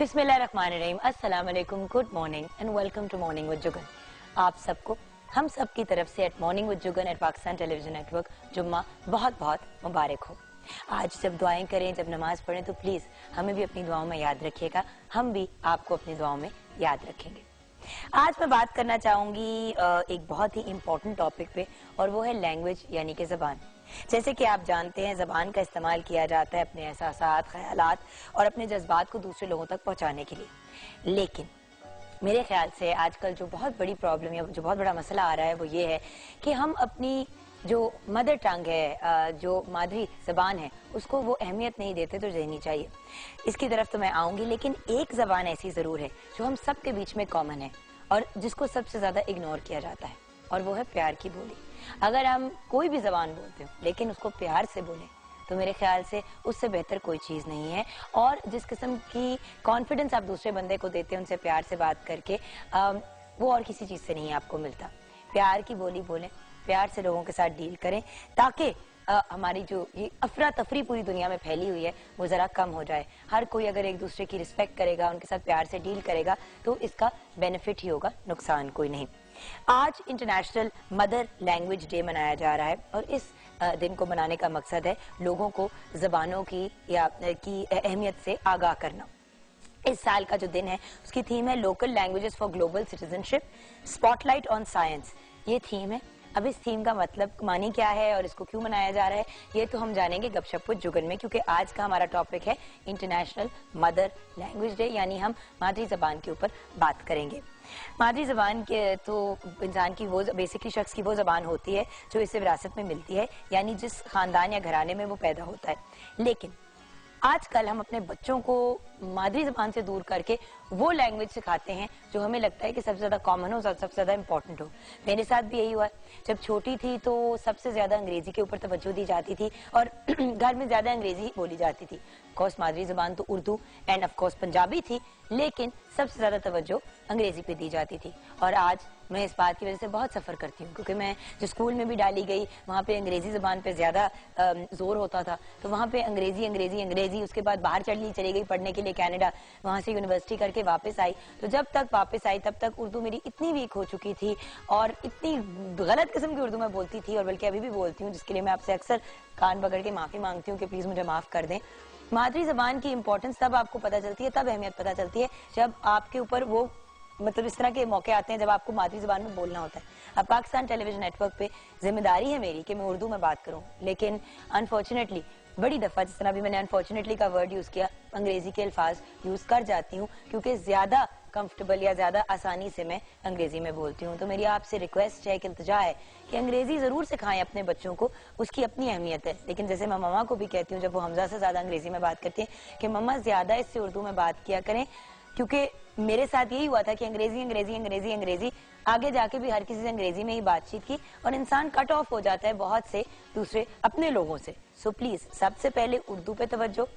बिस्मिल्लाहिर्रहमानिर्रहीम, अस्सलाम वालेकुम, good morning and welcome to morning with Jugan. आप सबको हम सब की तरफ से at morning with Jugan at Pakistan television network जुम्मा बहुत बहुत मुबारक हो। आज जब दुआएं करें, जब नमाज पढ़ें तो प्लीज़ हमें भी अपनी दुआओं में याद रखिएगा, हम भी आपको अपनी दुआओं में याद रखेंगे। आज मैं बात करना चाहूँगी एक बहुत ही इम्पोर्टेंट टॉपिक पे, और वो है लैंग्वेज यानी कि ज़बान। जैसे कि आप जानते हैं, ज़बान का इस्तेमाल किया जाता है अपने एहसासात, ख्यालात और अपने जज्बात को दूसरे लोगों तक पहुंचाने के लिए। लेकिन मेरे ख्याल से आजकल जो बहुत बड़ी प्रॉब्लम या जो बहुत बड़ा मसला आ रहा है वो ये है कि हम अपनी जो मदर टंग है, जो मादरी ज़बान है, उसको वो अहमियत नहीं देते तो देनी चाहिए। इसकी तरफ तो मैं आऊँगी, लेकिन एक ज़बान ऐसी ज़रूर है जो हम सब के बीच में कॉमन है और जिसको सबसे ज़्यादा इग्नोर किया जाता है, और वो है प्यार की बोली। अगर हम कोई भी ज़बान बोलते हो लेकिन उसको प्यार से बोलें तो मेरे ख्याल से उससे बेहतर कोई चीज़ नहीं है। और जिस किस्म की कॉन्फिडेंस आप दूसरे बंदे को देते हैं उनसे प्यार से बात करके, वो और किसी चीज़ से नहीं आपको मिलता। प्यार की बोली बोलें, प्यार से लोगों के साथ डील करें, ताकि हमारी जो ये अफरा तफरी पूरी दुनिया में फैली हुई है वो ज़रा कम हो जाए। हर कोई अगर एक दूसरे की रिस्पेक्ट करेगा, उनके साथ प्यार से डील करेगा तो इसका बेनिफिट ही होगा, नुकसान कोई नहीं। आज इंटरनेशनल मदर लैंग्वेज डे मनाया जा रहा है और इस दिन को मनाने का मकसद है लोगों को ज़बानों की की अहमियत से आगाह करना। इस साल का जो दिन है उसकी थीम है local languages for global citizenship, spotlight on science. ये थीम है। अब इस थीम का मतलब मानी क्या है और इसको क्यों मनाया जा रहा है, ये तो हम जानेंगे गपशप विद जुगन में, क्योंकि आज का हमारा टॉपिक है इंटरनेशनल मदर लैंग्वेज डे, यानी हम मादरी ज़बान के ऊपर बात करेंगे। मादरी ज़बान के तो इंसान की वो बेसिकली शख्स की वो ज़बान होती है जो इसे विरासत में मिलती है, यानी जिस खानदान या घराने में वो पैदा होता है। लेकिन आजकल हम अपने बच्चों को मादरी ज़बान से दूर करके वो लैंग्वेज सिखाते हैं जो हमें लगता है कि सबसे ज़्यादा कॉमन हो, सबसे ज़्यादा इंपॉर्टेंट हो। मेरे साथ भी यही हुआ है। जब छोटी थी तो सबसे ज़्यादा अंग्रेज़ी के ऊपर तवज्जो दी जाती थी और घर में ज़्यादा अंग्रेज़ी ही बोली जाती थी। ऑफकोर्स मादरी ज़बान तो उर्दू एंड ऑफकोर्स पंजाबी थी, लेकिन सबसे ज़्यादा तवज्जो अंग्रेज़ी पे दी जाती थी। और आज मैं इस बात की वजह से बहुत सफ़र करती हूँ, क्योंकि मैं जो स्कूल में भी डाली गई वहाँ पे अंग्रेज़ी ज़बान पे ज़्यादा जोर होता था, तो वहाँ पे अंग्रेज़ी अंग्रेज़ी अंग्रेज़ी। उसके बाद बाहर चली गई पढ़ने के लिए कनाडा, वहाँ से यूनिवर्सिटी करके वापस आई, तो जब तक वापस आई तब तक उर्दू मेरी इतनी वीक हो चुकी थी और इतनी गलत किस्म की उर्दू में बोलती थी, और बल्कि अभी भी बोलती हूँ, जिसके लिए मैं आपसे अक्सर कान पकड़ के माफ़ी मांगती हूँ कि प्लीज़ मुझे माफ़ कर दें। मादरी ज़बान की इंपॉर्टेंस तब आपको पता चलती है, तब अहमियत पता चलती है जब आपके ऊपर वो मतलब इस तरह के मौके आते हैं जब आपको मादरी ज़बान में बोलना होता है। अब पाकिस्तान टेलीविजन नेटवर्क पे जिम्मेदारी है मेरी कि मैं उर्दू में बात करूं, लेकिन अनफॉर्चुनेटली बड़ी दफ़ा, जिस तरह भी मैंने अनफॉर्चुनेटली का वर्ड यूज़ किया, अंग्रेज़ी के अल्फाज यूज़ कर जाती हूँ क्योंकि ज़्यादा कंफर्टेबल या ज़्यादा आसानी से मैं अंग्रेज़ी में बोलती हूँ। तो मेरी आपसे रिक्वेस्ट है, एक इल्तिजा है कि अंग्रेज़ी ज़रूर सिखाएं अपने बच्चों को, उसकी अपनी अहमियत है। लेकिन जैसे मैं मम्मा को भी कहती हूँ जब वो हमजा से ज़्यादा अंग्रेज़ी में बात करती हैं कि मम्मा ज़्यादा इससे उर्दू में बात किया करें, क्योंकि मेरे साथ यही हुआ था कि अंग्रेजी अंग्रेजी अंग्रेजी अंग्रेजी, आगे जाके भी हर किसी से अंग्रेजी में ही बातचीत की और इंसान कट ऑफ हो जाता है बहुत से दूसरे अपने लोगों से। सो प्लीज सबसे पहले उर्दू पे तवज्जो,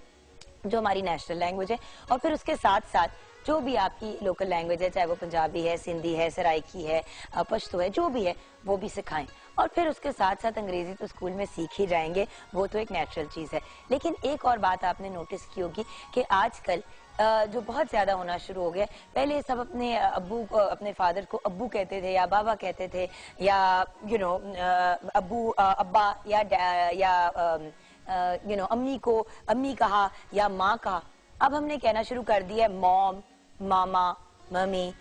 जो हमारी नेशनल लैंग्वेज है, और फिर उसके साथ साथ जो भी आपकी लोकल लैंग्वेज है, चाहे वो पंजाबी है, सिंधी है, सराइकी है, पश्तो है, जो भी है वो भी सिखाएं। और फिर उसके साथ साथ अंग्रेजी तो स्कूल में सीख ही जाएंगे, वो तो एक नेचुरल चीज़ है। लेकिन एक और बात आपने नोटिस की होगी कि आजकल जो बहुत ज्यादा होना शुरू हो गया, पहले सब अपने अब्बू को, अपने फादर को अब्बू कहते थे या बाबा कहते थे, या अब्बू अब्बा या अम्मी को अम्मी कहा या माँ कहा। अब हमने कहना शुरू कर दिया है मॉम, मामा, मम्मी,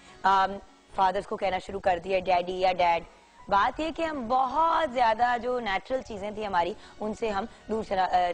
फादर्स को कहना शुरू कर दिया डैडी या डैड। बात यह कि हम बहुत ज्यादा जो नेचुरल चीजें थी हमारी, उनसे हम दूर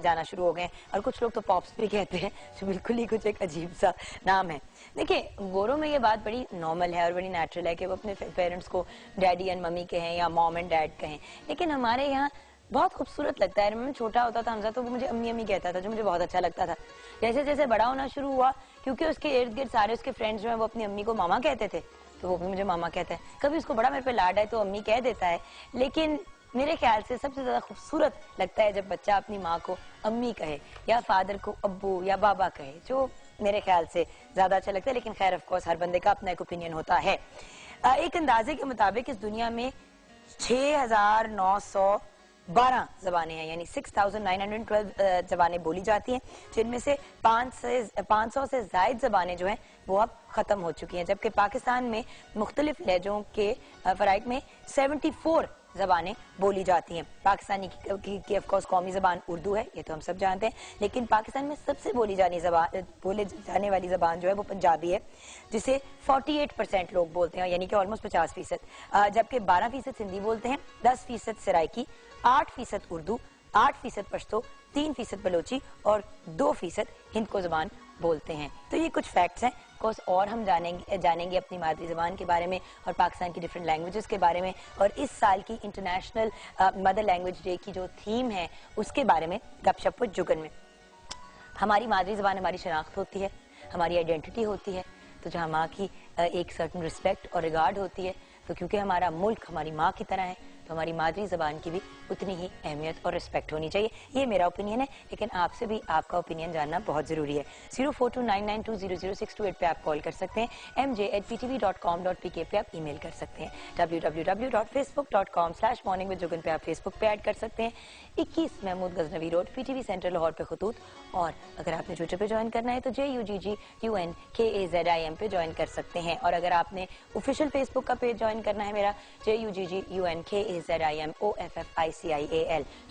जाना शुरू हो गए। और कुछ लोग तो पॉप्स भी कहते हैं, जो बिल्कुल ही कुछ एक अजीब सा नाम है। देखिए, गोरों में ये बात बड़ी नॉर्मल है और बड़ी नेचुरल है कि वो अपने पेरेंट्स को डैडी एंड मम्मी कहें या मॉम एंड डैड कहें। लेकिन हमारे यहाँ बहुत खूबसूरत लगता है। मैं छोटा होता था हमजा, तो वो मुझे अम्मी अम्मी कहता था, जो मुझे बहुत अच्छा लगता था। जैसे जैसे बड़ा होना शुरू हुआ, क्योंकि उसके इर्द गिर्द सारे उसके फ्रेंड्स जो है वो अपनी अम्मी को मामा कहते थे, तो वो भी मुझे मामा कहता है। कभी उसको बड़ा मेरे पे लाड है तो अम्मी कह देता है। लेकिन मेरे ख्याल से सबसे ज्यादा खूबसूरत लगता है जब बच्चा अपनी माँ को अम्मी कहे या फादर को अब्बू या बाबा कहे, जो मेरे ख्याल से ज्यादा अच्छा लगता है। लेकिन खैर ऑफ कोर्स हर बंदे का अपना एक ओपिनियन होता है। एक अंदाजे के मुताबिक इस दुनिया में 6,900 12 जबानें हैं, यानी 6,912 जबानें बोली जाती हैं, जिनमें से 500 से ज्यादा जबानें जो हैं वो अब खत्म हो चुकी हैं, जबकि पाकिस्तान में मुख्तलिफ लहजों के फराइक में 74 जबानें बोली जाती हैं। पाकिस्तानी की ऑफ कोर्स कौमी जबान उर्दू है, ये तो हम सब जानते हैं, लेकिन पाकिस्तान में सबसे बोले जाने वाली जबान जो है वो पंजाबी है, जिसे 48% लोग बोलते हैं, यानी कि ऑलमोस्ट 50%, जबकि 12% सिंधी बोलते हैं, 10% सराइकी, 8% उर्दू, 8% पश्तो, 3% बलोची और 2% हिंद को जबान बोलते हैं। तो ये कुछ फैक्ट्स हैं कोर्स, और हम जानेंगे अपनी मादरी जबान के बारे में और पाकिस्तान की डिफरेंट लैंग्वेजेस के बारे में, और इस साल की इंटरनेशनल मदर लैंग्वेज डे की जो थीम है उसके बारे में गपशप विद जुगन में। हमारी मादरी जबान हमारी शनाख्त होती है, हमारी आइडेंटिटी होती है, तो जहाँ माँ की एक सर्टन रिस्पेक्ट और रिगार्ड होती है, तो क्योंकि हमारा मुल्क हमारी माँ की तरह है, तो हमारी मादरी जबान की भी उतनी ही अहमियत और रिस्पेक्ट होनी चाहिए। ये मेरा ओपिनियन है, लेकिन आपसे भी आपका ओपिनियन जानना बहुत जरूरी है। 042992000628 पे आप कॉल कर सकते हैं, mj@ptv.com.pk पे आप ईमेल कर सकते हैं, www.facebook.com/morningwithjugan पे आप फेसबुक पे ऐड कर सकते हैं, 21 Mahmood Ghaznavi road PTV centre Lahore पे खतूत, और अगर आपने ट्विटर पे ज्वाइन करना है तो JUGGUNKAZIM पे ज्वाइन कर सकते हैं, और अगर आपने ऑफिशियल फेसबुक का पेज ज्वाइन करना है मेरा JUGGUNKAZIMOFFICIAL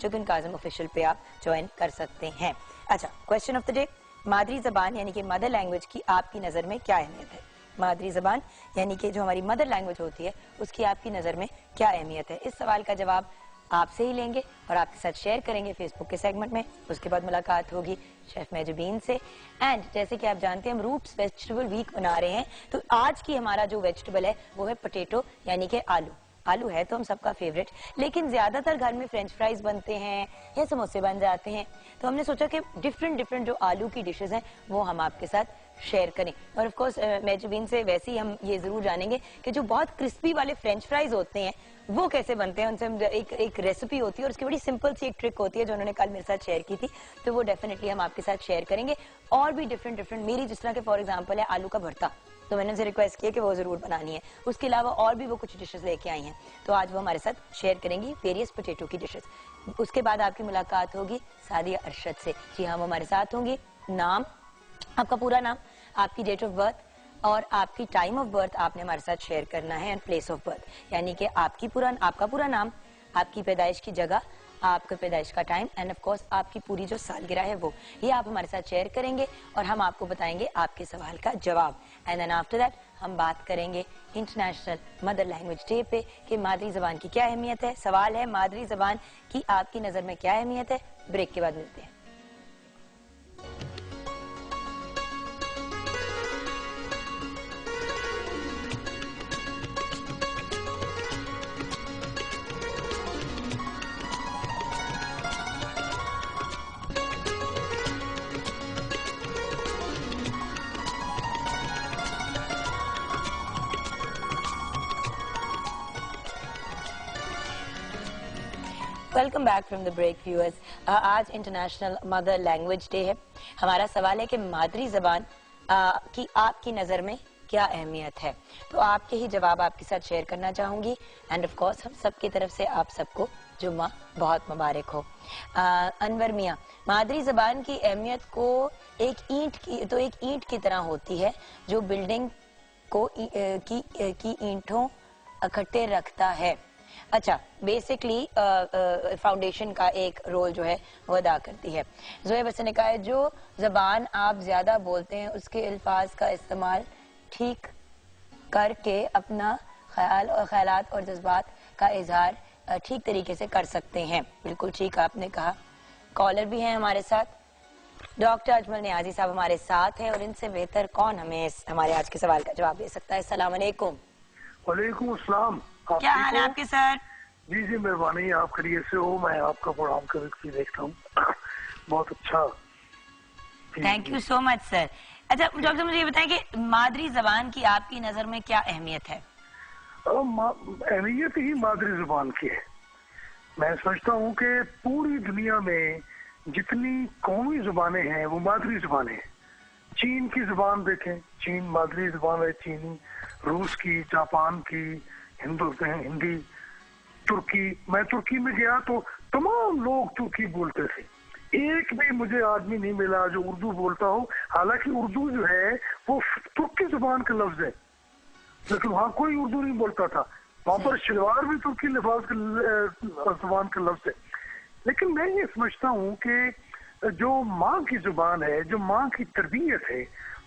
जुगन काज़िम ऑफिशियल पे आप ज्वाइन कर सकते हैं। अच्छा, क्वेश्चन ऑफ द डे, मादरी जबान यानी कि मदर लैंग्वेज की आपकी नज़र में क्या अहमियत है? मादरी जबान यानी कि जो हमारी मदर लैंग्वेज होती है उसकी आपकी नज़र में क्या अहमियत है? इस सवाल का जवाब आपसे ही लेंगे और आपके साथ शेयर करेंगे फेसबुक के सेगमेंट में। उसके बाद मुलाकात होगी शेफ मेजबीन से। एंड जैसे कि आप जानते हैं हम रूट्स वेजिटेबल वीक मना रहे हैं, तो आज की हमारा जो वेजिटेबल है वो है पोटैटो यानी कि आलू। आलू है तो हम सबका फेवरेट, लेकिन ज्यादातर घर में फ्रेंच फ्राइज बनते हैं या समोसे बन जाते हैं, तो हमने सोचा कि डिफरेंट जो आलू की डिशेस हैं वो हम आपके साथ शेयर करें। और ऑफ कोर्स मेजबीन से वैसे ही हम ये जरूर जानेंगे कि जो बहुत क्रिस्पी वाले फ्रेंच फ्राइज होते हैं वो कैसे बनते हैं, उनसे हम एक रेसिपी होती है और उसकी बड़ी सिंपल सी एक ट्रिक होती है जो उन्होंने कल मेरे साथ शेयर की थी, तो वो डेफिनेटली हम आपके साथ शेयर करेंगे। और भी डिफरेंट मेरी जिस तरह के फॉर एग्जाम्पल है आलू का भरता, तो मैंने उनसे रिक्वेस्ट किया कि वो जरूर बनानी है। उसके अलावा और भी वो कुछ डिशेस लेके आई हैं, तो आज वो हमारे साथ शेयर करेंगी वेरियस पोटैटो की डिशेस। उसके बाद आपकी मुलाकात होगी सादिया अरशद से। जी हाँ, वो हमारे साथ होंगी। नाम, आपका पूरा नाम, आपकी डेट ऑफ बर्थ और आपकी टाइम ऑफ बर्थ आपने हमारे साथ शेयर करना है, एंड प्लेस ऑफ बर्थ, यानी कि आपका पूरा नाम, आपकी पैदाइश की जगह, आपके पैदाइश का टाइम, एंड ऑफ कोर्स आपकी पूरी जो सालगिरह है वो, ये आप हमारे साथ शेयर करेंगे और हम आपको बताएंगे आपके सवाल का जवाब। एंड देन आफ्टर दैट हम बात करेंगे इंटरनेशनल मदर लैंग्वेज डे पे कि मादरी जबान की क्या अहमियत है। सवाल है मादरी जबान की आपकी नजर में क्या अहमियत है। ब्रेक के बाद मिलते हैं। Welcome back from the break viewers. आज इंटरनेशनल मदर लैंग्वेज डे है। हमारा सवाल है कि मादरी जबान की आपकी नज़र में क्या अहमियत है, तो आपके ही जवाब आपके साथ शेयर करना चाहूंगी। एंड ऑफ कोर्स हम सब की तरफ से आप सबको जुम्मा बहुत मुबारक हो। अनवर मियाँ, मादरी जबान की अहमियत को एक ईंट की तरह होती है जो बिल्डिंग को की ईंटों इकट्ठे रखता है। अच्छा, बेसिकली फाउंडेशन का एक रोल जो है वो अदा करती है। जोएब हसन ने कहा है जो जबान आप ज्यादा बोलते हैं उसके अल्फाज का इस्तेमाल ठीक करके अपना ख्यालात और जज्बात का इजहार ठीक तरीके से कर सकते हैं। बिल्कुल ठीक आपने कहा। कॉलर भी हैं हमारे साथ, डॉक्टर अजमल नियाजी साहब हमारे साथ हैं, और इनसे बेहतर कौन हमें हमारे आज के सवाल का जवाब दे सकता है। अस्सलाम वालेकुम। वालेकुम अस्सलाम। क्या हाल है आपके सर? जी जी मेहरबानी, आप खैरियत से हो? मैं आपका प्रोग्राम कभी देखता हूँ, बहुत अच्छा। Thank you so much sir. अच्छा डॉक्टर, मुझे ये बताएं कि मादरी जबान की आपकी नजर में क्या अहमियत है? अहमियत ही मादरी जबान की है। मैं समझता हूँ कि पूरी दुनिया में जितनी कौमी जबानें हैं वो मादरी जबानें हैं। चीन की जबान देखें, चीन मादरी जबान है चीनी, रूस की, जापान की, हिंदी, तुर्की। मैं तुर्की में गया तो तमाम लोग तुर्की बोलते थे। एक भी मुझे आदमी नहीं मिला जो उर्दू बोलता हो। हालांकि उर्दू जो है वो तुर्की जुबान का लफ्ज है, लेकिन वहाँ कोई उर्दू नहीं बोलता था। वहाँ पर शलवार भी तुर्की लिबास का जुबान का लफ्ज है। लेकिन मैं ये समझता हूँ कि जो माँ की जुबान है, जो माँ की तरबियत है,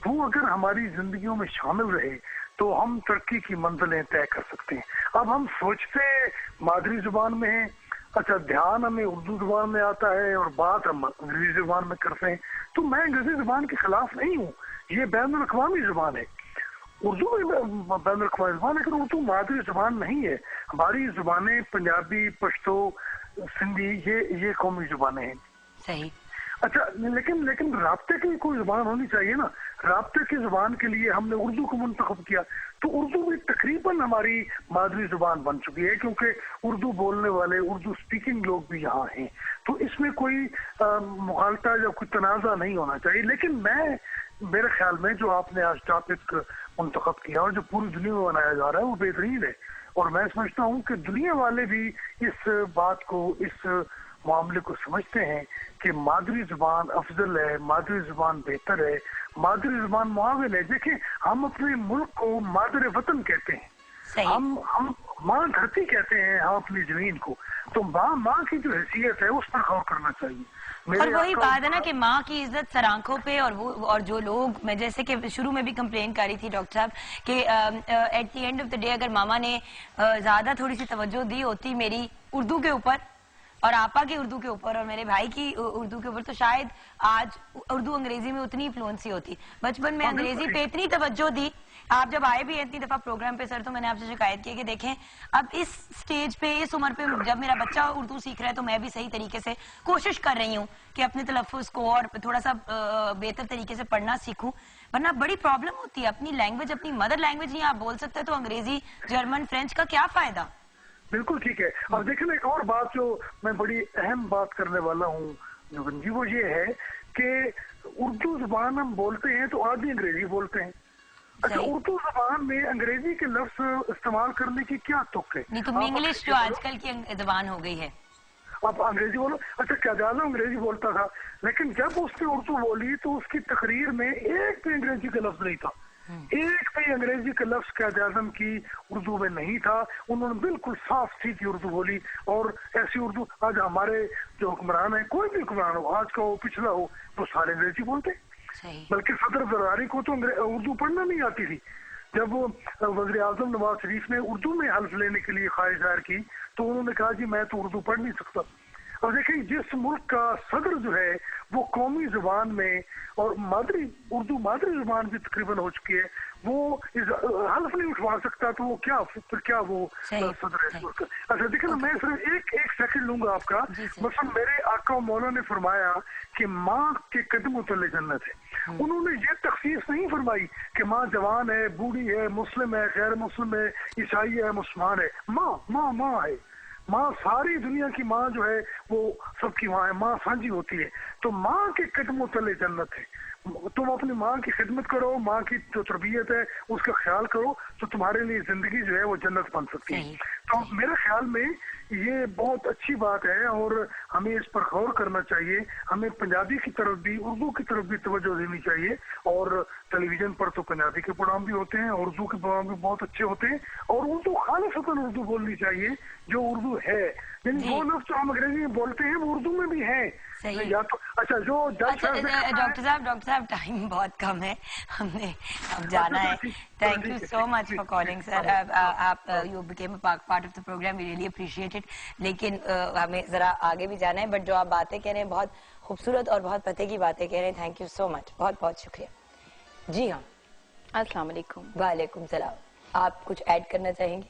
वो अगर हमारी जिंदगियों में शामिल रहे तो हम तरक्की की मंजिलें तय कर सकते हैं। अब हम सोचते मादरी जुबान में है, अच्छा ध्यान हमें उर्दू जुबान में आता है और बात हम अंग्रेजी जुबान में करते हैं। तो मैं अंग्रेजी जुबान के खिलाफ नहीं हूँ, ये बैनुल अक़वामी जुबान है, उर्दू में बैनुल अक़वामी जुबान, लेकिन उर्दू मादरी जुबान नहीं है। हमारी जुबानें पंजाबी, पश्तो, सिंधी, ये कौमी जुबानें हैं। सही। अच्छा, लेकिन राब्ते की कोई जुबान होनी चाहिए ना। राब्ते की जुबान के लिए हमने उर्दू को मुंतखब किया, तो उर्दू भी तकरीबन हमारी मादरी जुबान बन चुकी है, क्योंकि उर्दू बोलने वाले, उर्दू स्पीकिंग लोग भी यहाँ हैं। तो इसमें कोई मुखालता या कोई तनाज़ा नहीं होना चाहिए। लेकिन मेरे ख्याल में जो आपने आज टॉपिक मुंतखब किया और जो पूरी दुनिया में मनाया जा रहा है वो बेहतरीन है। और मैं समझता हूँ कि दुनिया वाले भी इस बात को, इस मामले को समझते हैं कि मादरी जुबान अफजल है, मादरी जुबान बेहतर है, मादरी जुबान मुआविन है। देखिए, हम अपने मुल्क को मादर वतन कहते हैं, हम माँ धरती कहते हैं, हम अपनी जमीन को। तो माँ की जो हैसियत है उस पर गौर करना चाहिए। और वही बात है ना कि माँ की इज्जत सर आंखों पे, और जो लोग, मैं जैसे कि शुरू में भी कंप्लेन कर रही थी डॉक्टर साहब कि at the end of the day अगर मामा ने ज्यादा थोड़ी सी तवज्जो दी होती मेरी उर्दू के ऊपर और आपा की उर्दू के ऊपर और मेरे भाई की उर्दू के ऊपर, तो शायद आज उर्दू अंग्रेजी में उतनी फ्लुएंसी होती। बचपन में अंग्रेजी पे इतनी तवज्जो दी, आप जब आए भी इतनी दफा प्रोग्राम पे सर, तो मैंने आपसे शिकायत की कि देखें अब इस स्टेज पे, इस उम्र पे जब मेरा बच्चा उर्दू सीख रहा है तो मैं भी सही तरीके से कोशिश कर रही हूँ कि अपने तलफ़्फ़ुज़ को और थोड़ा सा बेहतर तरीके से पढ़ना सीखूं। वरना बड़ी प्रॉब्लम होती है। अपनी लैंग्वेज, अपनी मदर लैंग्वेज ही आप बोल सकते हैं तो अंग्रेजी, जर्मन, फ्रेंच का क्या फायदा। बिल्कुल ठीक है। अब देखिए ना, एक और बात जो मैं बड़ी अहम बात करने वाला हूँ जुगन जी, वो ये है कि उर्दू जुबान हम बोलते हैं तो आदमी अंग्रेजी बोलते हैं। अच्छा, उर्दू जुबान में अंग्रेजी के लफ्ज इस्तेमाल करने की क्या तुक है? नहीं तो इंग्लिश जो आजकल की जुबान हो गई है, आप अंग्रेजी बोलो। अच्छा, क्या ज्यादा अंग्रेजी बोलता था, लेकिन जब उसने उर्दू बोली तो उसकी तकरीर में एक भी अंग्रेजी का लफ्ज नहीं था, एक भी अंग्रेजी का लफ्ज क़ायद आज़म की उर्दू में नहीं था। उन्होंने बिल्कुल साफ सीधी उर्दू बोली। और ऐसी उर्दू आज हमारे जो हुक्मरान है, कोई भी हुक्मरान हो, आज का हो पिछला हो, वो सारे अंग्रेजी बोलते। बल्कि सदर जरदारी को तो उर्दू पढ़ना नहीं आती थी। जब वज़ीर आज़म नवाज शरीफ ने उर्दू में हल्फ लेने के लिए ख्वाहिश जाहिर की तो उन्होंने कहा जी मैं तो उर्दू पढ़ नहीं सकता। अब देखिए, जिस मुल्क का सदर जो है वो कौमी जुबान में और उर्दू मादरी जुबान भी तकरीबन हो चुकी है, वो हल्फ नहीं उठवा सकता, तो वो क्या वो सदर है। अच्छा देखिए ना, मैं सिर्फ एक सेकंड लूंगा आपका। मतलब मेरे आका मौला ने फरमाया कि माँ के कदमों तले जन्नत है। उन्होंने ये तखसीस नहीं फरमाई कि माँ जवान है, बूढ़ी है, मुस्लिम है, गैर मुस्लिम है, ईसाई है, मुसलमान है। माँ है। माँ, सारी दुनिया की माँ जो है वो सबकी माँ है, माँ साझी होती है। तो माँ के कदमों तले जन्नत है। तुम अपनी माँ की खिदमत करो, माँ की जो तरबियत है उसका ख्याल करो, तो तुम्हारे लिए जिंदगी जो है वो जन्नत बन सकती है। तो मेरे ख्याल में ये बहुत अच्छी बात है और हमें इस पर गौर करना चाहिए। हमें पंजाबी की तरफ भी, उर्दू की तरफ भी तवज्जो देनी चाहिए। और टेलीविजन पर तो पंजाबी के प्रोग्राम भी होते हैं, उर्दू के प्रोग्राम भी बहुत अच्छे होते हैं। और उर्दू खालिसतन उर्दू बोलनी चाहिए जो उर्दू है। लेकिन वो लोग जो हम अंग्रेजी में बोलते हैं वो उर्दू में भी है या तो। अच्छा, जो डॉक्टर साहब टाइम बहुत कम है, हमने अब जाना है। Thank you so much for calling sir. आप you became a part of the program, we really appreciate it. लेकिन हमें जरा आगे भी जाना है, बट जो आप बातें कह रहे हैं बहुत खूबसूरत और बहुत पते की बातें कह रहे हैं। थैंक यू सो मच, बहुत बहुत शुक्रिया। जी हाँ, अस्सलाम वालेकुम। वालेकुम सलाम। आप कुछ ऐड करना चाहेंगे?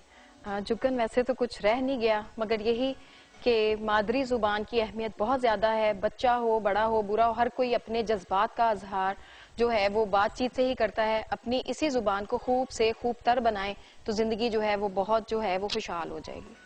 जुगन, वैसे तो कुछ रह नहीं गया, मगर यही कि मादरी जुबान की अहमियत बहुत ज्यादा है। बच्चा हो, बड़ा हो, बुरा हो, हर कोई अपने जज्बात का इजहार जो है वो बातचीत से ही करता है। अपनी इसी जुबान को खूब से खूब तर बनाए तो जिंदगी जो है वो बहुत जो है वो खुशहाल हो जाएगी,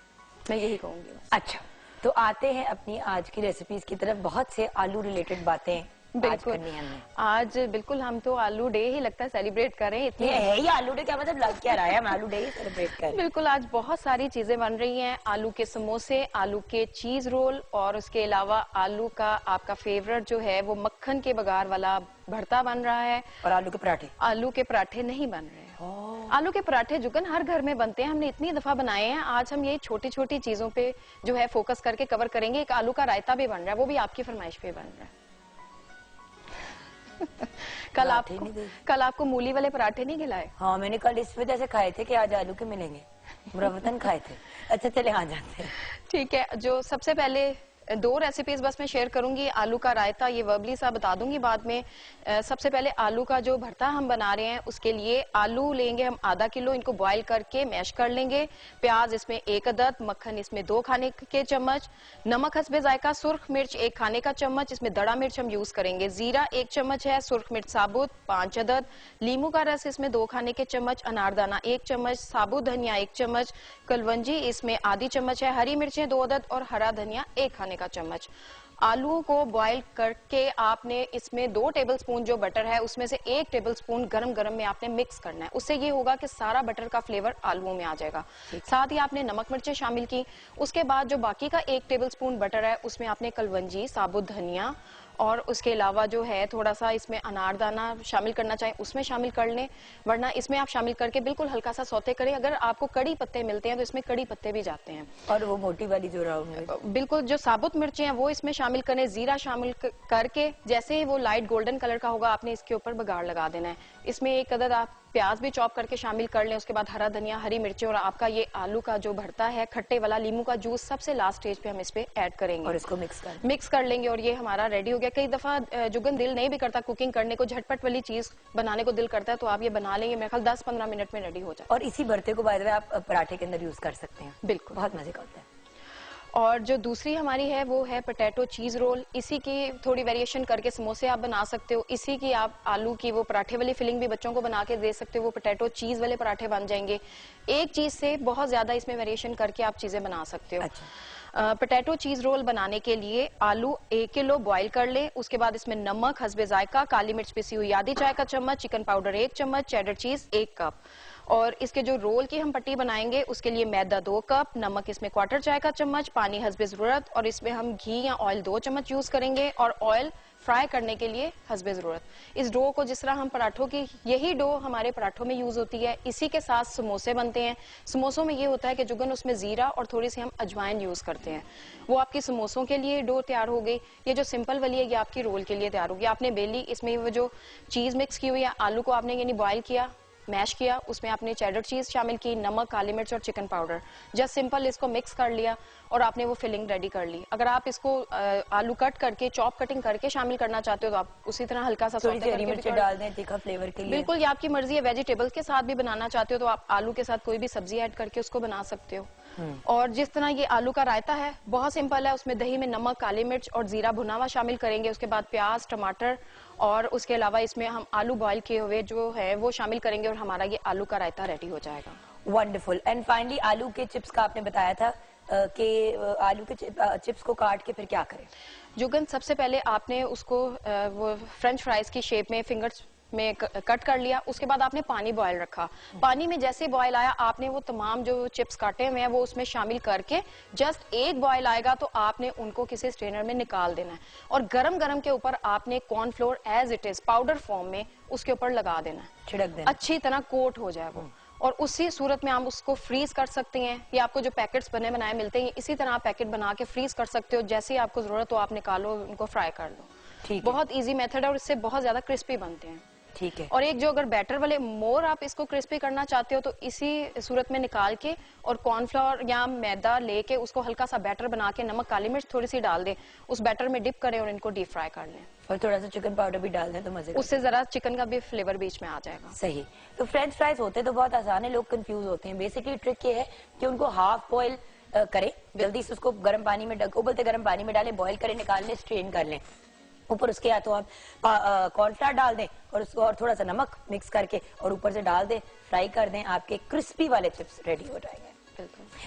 मैं यही कहूंगी। अच्छा, तो आते हैं अपनी आज की रेसिपीज की तरफ। बहुत से आलू रिलेटेड बातें बिल्कुल करनी है हमने? आज बिल्कुल हम तो आलू डे ही लगता है सेलिब्रेट करें इतनी ये है ही आलू डे, क्या मतलब लग क्या रहा है, हम आलू डे ही सेलिब्रेट करें? बिल्कुल आज बहुत सारी चीजें बन रही हैं। आलू के समोसे, आलू के चीज रोल और उसके अलावा आलू का आपका फेवरेट जो है वो मक्खन के बघार वाला भरता बन रहा है। और आलू के पराठे? आलू के पराठे नहीं बन रहे हैं। आलू के पराठे जुगन हर घर में बनते हैं, हमने इतनी दफा बनाए हैं। आज हम ये छोटी छोटी चीजों पे जो है फोकस करके कवर करेंगे। एक आलू का रायता भी बन रहा है, वो भी आपकी फरमाइश पे बन रहा है। कल आपको मूली वाले पराठे नहीं खिलाए? हाँ, मैंने कल इस वजह से खाए थे कि आज आलू के मिलेंगे, मुरब्बतन खाए थे। अच्छा चले आ जाते हैं। ठीक है, जो सबसे पहले 2 रेसिपीज बस मैं शेयर करूंगी। आलू का रायता ये वर्बली सा बता दूंगी बाद में। सबसे पहले आलू का जो भरता हम बना रहे हैं उसके लिए आलू लेंगे हम आधा किलो, इनको बॉईल करके मैश कर लेंगे। प्याज इसमें 1 अदद, मक्खन इसमें 2 खाने के चम्मच, नमक हस्बे जायका, सुर्ख मिर्च 1 खाने का चम्मच, इसमें दड़ा मिर्च हम यूज करेंगे, जीरा 1 चम्मच है, सुर्ख मिर्च साबुत 5 अदद, लीमू का रस इसमें 2 खाने के चम्मच, अनारदाना 1 चम्मच, साबुत धनिया 1 चम्मच, कलवंजी इसमें आधी चम्मच है, हरी मिर्चें 2 अदद और हरा धनिया 1 खाने का चम्मच। आलूओं को बॉईल करके आपने इसमें 2 टेबलस्पून जो बटर है उसमें से 1 टेबलस्पून गरम गरम में आपने मिक्स करना है। उससे ये होगा कि सारा बटर का फ्लेवर आलूओं में आ जाएगा। साथ ही आपने नमक मिर्चें शामिल की। उसके बाद जो बाकी का 1 टेबलस्पून बटर है उसमें आपने कलवंजी, साबुत धनिया और उसके अलावा जो है थोड़ा सा इसमें अनारदाना शामिल करना चाहें उसमें शामिल कर लें, वरना इसमें आप शामिल करके बिल्कुल हल्का सा सौते करें। अगर आपको कड़ी पत्ते मिलते हैं तो इसमें कड़ी पत्ते भी जाते हैं। और वो मोटी वाली जो राउंड, बिल्कुल जो साबुत मिर्चें हैं वो इसमें शामिल करें। जीरा शामिल करके जैसे ही वो लाइट गोल्डन कलर का होगा आपने इसके ऊपर बघाड़ लगा देना है। इसमें 1 अदद आप प्याज भी चॉप करके शामिल कर लें। उसके बाद हरा धनिया, हरी मिर्चें और आपका ये आलू का जो भरता है खट्टे वाला, लीमू का जूस सबसे लास्ट स्टेज पे हम इस पे ऐड करेंगे और इसको मिक्स कर लेंगे और ये हमारा रेडी हो गया। कई दफा जुगन दिल नहीं भी करता कुकिंग करने को, झटपट वाली चीज बनाने को दिल करता है तो आप ये बना लेंगे, मेरे ख्याल 10-15 मिनट में रेडी हो जाए। और इसी भरते को बाय द वे आप पराठे के अंदर यूज कर सकते हैं, बिल्कुल बहुत मजे का होता है। और जो दूसरी हमारी है वो है पोटैटो चीज रोल। इसी की थोड़ी वेरिएशन करके समोसे आप बना सकते हो। इसी की आप आलू की वो पराठे वाली फिलिंग भी बच्चों को बना के दे सकते हो, वो पोटैटो चीज वाले पराठे बन जाएंगे। एक चीज से बहुत ज्यादा इसमें वेरिएशन करके आप चीजें बना सकते हो। अच्छा। पोटैटो चीज रोल बनाने के लिए आलू 1 किलो बॉईल कर लें। उसके बाद इसमें नमक हस्बे जायका, काली मिर्च पिसी हुई आधी चाय का चम्मच, चिकन पाउडर 1 चम्मच, चेडर चीज 1 कप। और इसके जो रोल की हम पट्टी बनाएंगे उसके लिए मैदा 2 कप, नमक इसमें 1/4 चाय का चम्मच, पानी हस्बे जरूरत और इसमें हम घी या ऑयल 2 चम्मच यूज करेंगे और ऑयल फ्राई करने के लिए हस्बे जरूरत। इस डो को जिस तरह हम पराठों की, यही डो हमारे पराठों में यूज होती है। इसी के साथ समोसे बनते हैं। समोसों में ये होता है कि जुगन उसमें जीरा और थोड़ी सी हम अजवाइन यूज करते हैं। वो आपकी समोसों के लिए डो तैयार हो गई। ये जो सिंपल वाली है ये आपकी रोल के लिए तैयार होगी। आपने बेली, इसमें वो जो चीज मिक्स की हुई है, आलू को आपने यानी बॉयल किया, मैश किया, उसमें आपने चेडर चीज शामिल की, नमक, काली मिर्च और चिकन पाउडर, जस्ट सिंपल इसको मिक्स कर लिया और आपने वो फिलिंग रेडी कर ली। अगर आप इसको आलू कट करके चॉप कटिंग करके शामिल करना चाहते हो तो आप उसी तरह हल्का सा थोड़ी हरी मिर्च डाल दें तीखा फ्लेवर के लिए। बिल्कुल, ये आपकी मर्जी है। वेजिटेबल्स के साथ भी बनाना चाहते हो तो आप आलू के साथ कोई भी सब्जी ऐड करके उसको बना सकते हो। और जिस तरह ये आलू का रायता है बहुत सिंपल है। उसमें दही में नमक, काली मिर्च और जीरा भुना हुआ शामिल करेंगे। उसके बाद प्याज, टमाटर और उसके अलावा इसमें हम आलू बॉईल किए हुए जो है वो शामिल करेंगे और हमारा ये आलू का रायता रेडी हो जाएगा। वंडरफुल। एंड फाइनली आलू के चिप्स का आपने बताया था कि आलू के चिप्स को काट के फिर क्या करें? जुगन, सबसे पहले आपने उसको वो फ्रेंच फ्राइज की शेप में फिंगर्स में कट कर लिया। उसके बाद आपने पानी बॉयल रखा। पानी में जैसे बॉयल आया आपने वो तमाम जो चिप्स काटे हुए हैं वो उसमें शामिल करके जस्ट एक बॉयल आएगा तो आपने उनको किसी स्ट्रेनर में निकाल देना है और गरम गरम के ऊपर आपने cornflour as it is powder form में उसके ऊपर लगा देना है, छिड़क देना, अच्छी तरह कोट हो जाए वो। और उसी सूरत में आप उसको फ्रीज कर सकते हैं। ये आपको जो पैकेट्स बने बनाए मिलते हैं इसी तरह आप पैकेट बना के फ्रीज कर सकते हो। जैसे ही आपको जरूरत हो आप निकालो, उनको फ्राई कर लो। ठीक, बहुत इजी मेथड है और इससे बहुत ज्यादा क्रिस्पी बनते हैं। ठीक है। और एक जो अगर बैटर वाले मोर आप इसको क्रिस्पी करना चाहते हो तो इसी सूरत में निकाल के और कॉर्नफ्लोर या मैदा लेके उसको हल्का सा बैटर बना के नमक, काली मिर्च थोड़ी सी डाल दें, उस बैटर में डिप करें और इनको डीप फ्राई कर लें। और थोड़ा सा चिकन पाउडर भी डाल दें तो मजे, उससे जरा चिकन का भी फ्लेवर बीच में आ जाएगा। सही। तो फ्रेंच फ्राइज होते तो बहुत आसान है, लोग कंफ्यूज होते हैं। बेसिकली ट्रिक ये है कि उनको हाफ बॉयल करें, जल्दी से उसको गर्म पानी में उबलते गर्म पानी में डालें, बॉयल करें, निकाल लें, स्ट्रेन कर लें। ऊपर उसके या तो आप कॉर्नफ्लावर डाल दें और उसको और थोड़ा सा नमक मिक्स करके और ऊपर से डाल दें, फ्राई कर दें, आपके क्रिस्पी वाले चिप्स रेडी हो जाएंगे।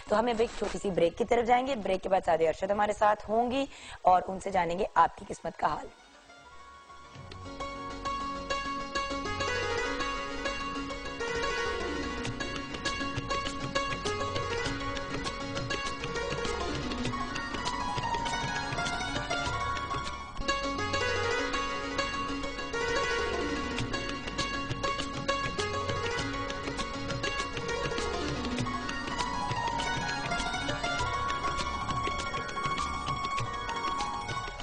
तो हम एक छोटी सी ब्रेक की तरफ जाएंगे। ब्रेक के बाद सादी अरशद हमारे साथ होंगी और उनसे जानेंगे आपकी किस्मत का हाल।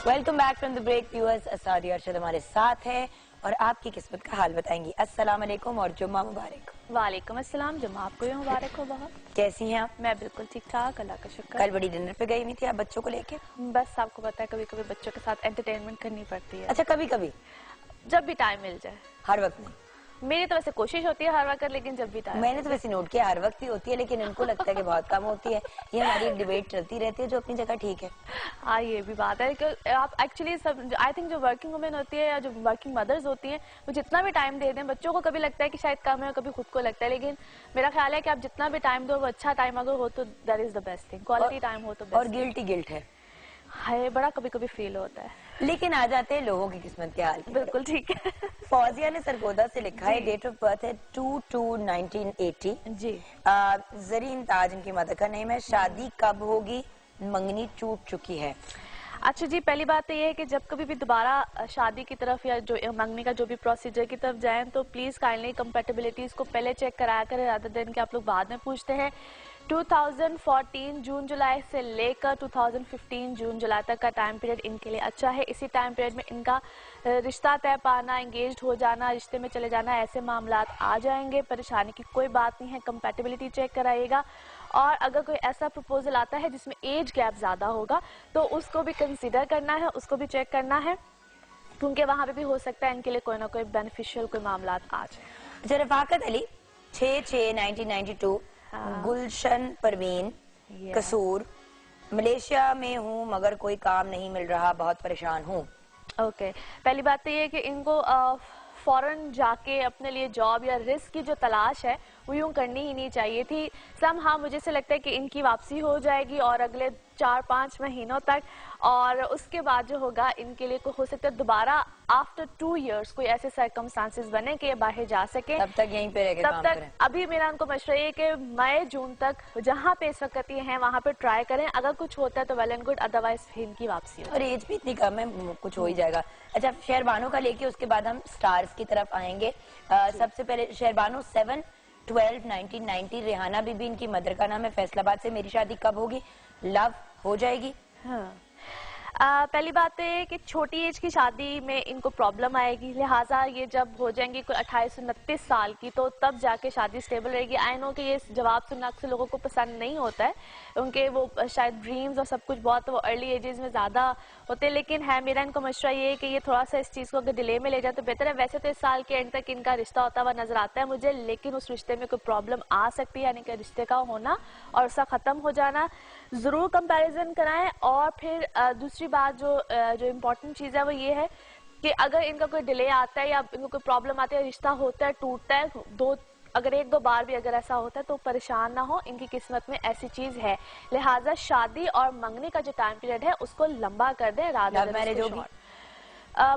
Welcome back from the break viewers. असादी अरशद हमारे साथ है और आपकी किस्मत का हाल बताएंगी। अस्सलाम वालेकुम और जुम्मा मुबारक। वालेकुम अस्सलाम, जुम्मा आपको भी मुबारक हो। बहुत कैसी हैं आप? मैं बिल्कुल ठीक ठाक, अल्लाह का शुक्र। कल बड़ी डिनर पे गई हुई थी आप बच्चों को लेके? बस आपको पता है कभी कभी बच्चों के साथ एंटरटेनमेंट करनी पड़ती है। अच्छा, कभी कभी? जब भी टाइम मिल जाए। हर वक्त नहीं? मेरी तो वैसे कोशिश होती है हर वक्त, लेकिन जब भी टाइम। मैंने तो वैसे नोट किया हर वक्त ही होती है, लेकिन इनको लगता है कि बहुत कम होती है। ये हमारी एक डिबेट चलती रहती है जो अपनी जगह ठीक है। हाँ, ये भी बात है कि आप एक्चुअली सब, आई थिंक जो वर्किंग वुमेन होती है या जो वर्किंग मदर्स होती हैं, वो जितना भी टाइम दे दें बच्चों को, कभी लगता है कि शायद कम है, कभी खुद को लगता है, लेकिन मेरा ख्याल है कि आप जितना भी टाइम दो वो अच्छा टाइम अगर हो तो that is the best thing. Quality time हो तो बेस्ट। और गिल्ट है बड़ा कभी कभी फील होता है। लेकिन आ जाते हैं लोगों की किस्मत के हाल की। बिल्कुल ठीक है। फौजिया ने सरगोदा से लिखा है, डेट ऑफ बर्थ है 2/2/1980 जी। जरीन ताज इनकी मदर का नेम है। शादी कब होगी? मंगनी टूट चुकी है। अच्छा जी, पहली बात तो ये है कि जब कभी भी दोबारा शादी की तरफ या जो मंगने का जो भी प्रोसीजर की तरफ जाएं तो प्लीज काइंडली कंपैटिबिलिटीज को पहले चेक कराया करें, रादर देन कि आप लोग बाद में पूछते हैं। 2014 जून जुलाई से लेकर 2015 जून जुलाई तक का टाइम पीरियड इनके लिए अच्छा है। इसी टाइम पीरियड में इनका रिश्ता तय पाना, एंगेज्ड हो जाना, रिश्ते में चले जाना, ऐसे मामलात आ जाएंगे। परेशानी की कोई बात नहीं है, कंपैटिबिलिटी चेक कराइएगा। और अगर कोई ऐसा प्रपोजल आता है जिसमें एज गैप ज्यादा होगा तो उसको भी कंसीडर करना है, उसको भी चेक करना है, क्योंकि वहां पे भी हो सकता है इनके लिए कोई ना कोई बेनिफिशियल कोई मामला आ जाए। अच्छा, रफाकत अली 6/6/1992, गुलशन परवीन, कसूर, मलेशिया में हूँ मगर कोई काम नहीं मिल रहा, बहुत परेशान हूँ। ओके, पहली बात तो ये है कि इनको फॉरेन जाके अपने लिए जॉब या रिस्क की जो तलाश है वो यूं करनी ही नहीं चाहिए थी। हाँ, मुझे से लगता है कि इनकी वापसी हो जाएगी और अगले 4-5 महीनों तक, और उसके बाद जो होगा इनके लिए हो सकता है दोबारा आफ्टर 2 इयर्स कोई ऐसे सर्कमस्टांसेस बने कि ये बाहर जा सके। तब तक यहीं पे रह के काम करें। अभी मेरा उनको मशवरा ये कि मई जून तक जहाँ पे इस वक्त ये हैं वहाँ पे ट्राई करें। अगर कुछ होता है तो वेल एंड गुड, अदरवाइज इनकी वापसी हो। और एज भी इतनी कम है, कुछ हो ही जाएगा। अच्छा, शहरबानो का लेके उसके बाद हम स्टार्स की तरफ आएंगे। सबसे पहले शहरबानो 7/12/1990, रेहाना बीबी इनकी मदर का नाम है, फैसलाबाद से। मेरी शादी कब होगी? लव हो जाएगी। हाँ। पहली बात तो ये कि छोटी एज की शादी में इनको प्रॉब्लम आएगी, लिहाजा ये जब हो जाएंगी कोई 28-29 साल की तो तब जाके शादी स्टेबल रहेगी। आई नो कि ये जवाब सुनना अक्सर लोगों को पसंद नहीं होता है, उनके वो शायद ड्रीम्स और सब कुछ बहुत वो अर्ली एजेस में ज़्यादा होते हैं, लेकिन है मेरा इनको मशवरा ये है कि ये थोड़ा सा इस चीज़ को अगर डिले में ले जाए तो बेहतर है। वैसे तो इस साल के एंड तक इनका रिश्ता होता हुआ नजर आता है मुझे, लेकिन उस रिश्ते में कोई प्रॉब्लम आ सकती है, यानी कि रिश्ते का होना और उसका ख़त्म हो जाना। ज़रूर कंपैरिजन कराएं। और फिर दूसरी बात जो इम्पोर्टेंट चीज़ है वो ये है कि अगर इनका कोई डिले आता है या इनको कोई प्रॉब्लम आती है, रिश्ता होता है, टूटता है, अगर 1-2 बार भी अगर ऐसा होता है तो परेशान ना हो, इनकी किस्मत में ऐसी चीज है। लिहाजा शादी और मंगने का जो टाइम पीरियड है उसको लंबा कर दें। लव मैरिज होगी?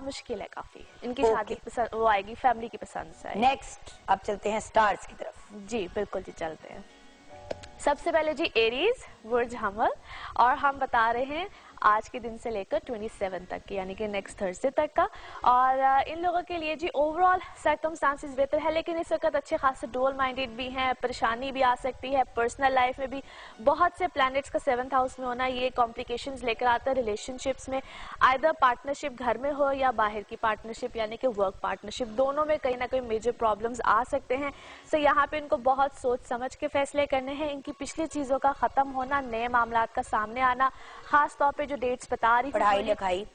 मुश्किल है काफी, इनकी शादी पसंद वो आएगी, फैमिली की पसंद से। नेक्स्ट अब चलते हैं स्टार्स की तरफ। जी बिल्कुल जी, चलते हैं। सबसे पहले जी एरीज, बुर्ज हमल, और हम बता रहे हैं आज के दिन से लेकर 27 तक की, यानी कि नेक्स्ट थर्सडे तक का। और इन लोगों के लिए जी ओवरऑल सर्कमस्टांसेस बेहतर है, लेकिन इस वक्त अच्छे खासे डुअल माइंडेड भी हैं, परेशानी भी आ सकती है। पर्सनल लाइफ में भी बहुत से प्लैनेट्स का 7th हाउस में होना ये कॉम्प्लिकेशंस लेकर आता है रिलेशनशिप्स में, आइदर पार्टनरशिप घर में हो या बाहर की पार्टनरशिप यानी कि वर्क पार्टनरशिप, दोनों में कहीं ना कहीं मेजर प्रॉब्लम्स आ सकते हैं। सो यहाँ पे इनको बहुत सोच समझ के फैसले करने हैं। इनकी पिछली चीजों का खत्म होना, नए मामलात का सामने आना, खास तौर पे जो डेट्स बता रही, पढ़ाई लिखाई,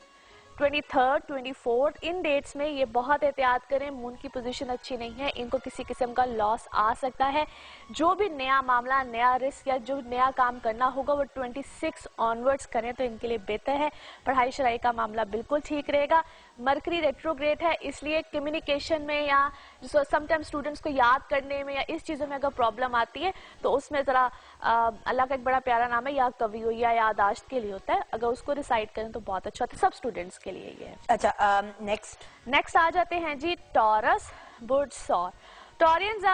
23rd, 24th, इन डेट्स में ये बहुत एहतियात करें। मून की पोजीशन अच्छी नहीं है, इनको किसी किस्म का लॉस आ सकता है। जो भी नया मामला, नया रिस्क या जो नया काम करना होगा वो 26 ऑनवर्ड्स करें तो इनके लिए बेहतर है। पढ़ाई शराई का मामला बिल्कुल ठीक रहेगा। मरकरी रेट्रोग्रेड है, इसलिए कम्युनिकेशन में या समटाइम स्टूडेंट्स को याद करने में या इस चीज़ों में अगर प्रॉब्लम आती है तो उसमें ज़रा अल्लाह का एक बड़ा प्यारा नाम है याद कवि हो या यादाश्त के लिए होता है, अगर उसको रिसाइड करें तो बहुत अच्छा होता है, सब स्टूडेंट्स के लिए ये है। अच्छा, नेक्स्ट आ जाते हैं जी टॉरस, बुर्ज सौर। Taureans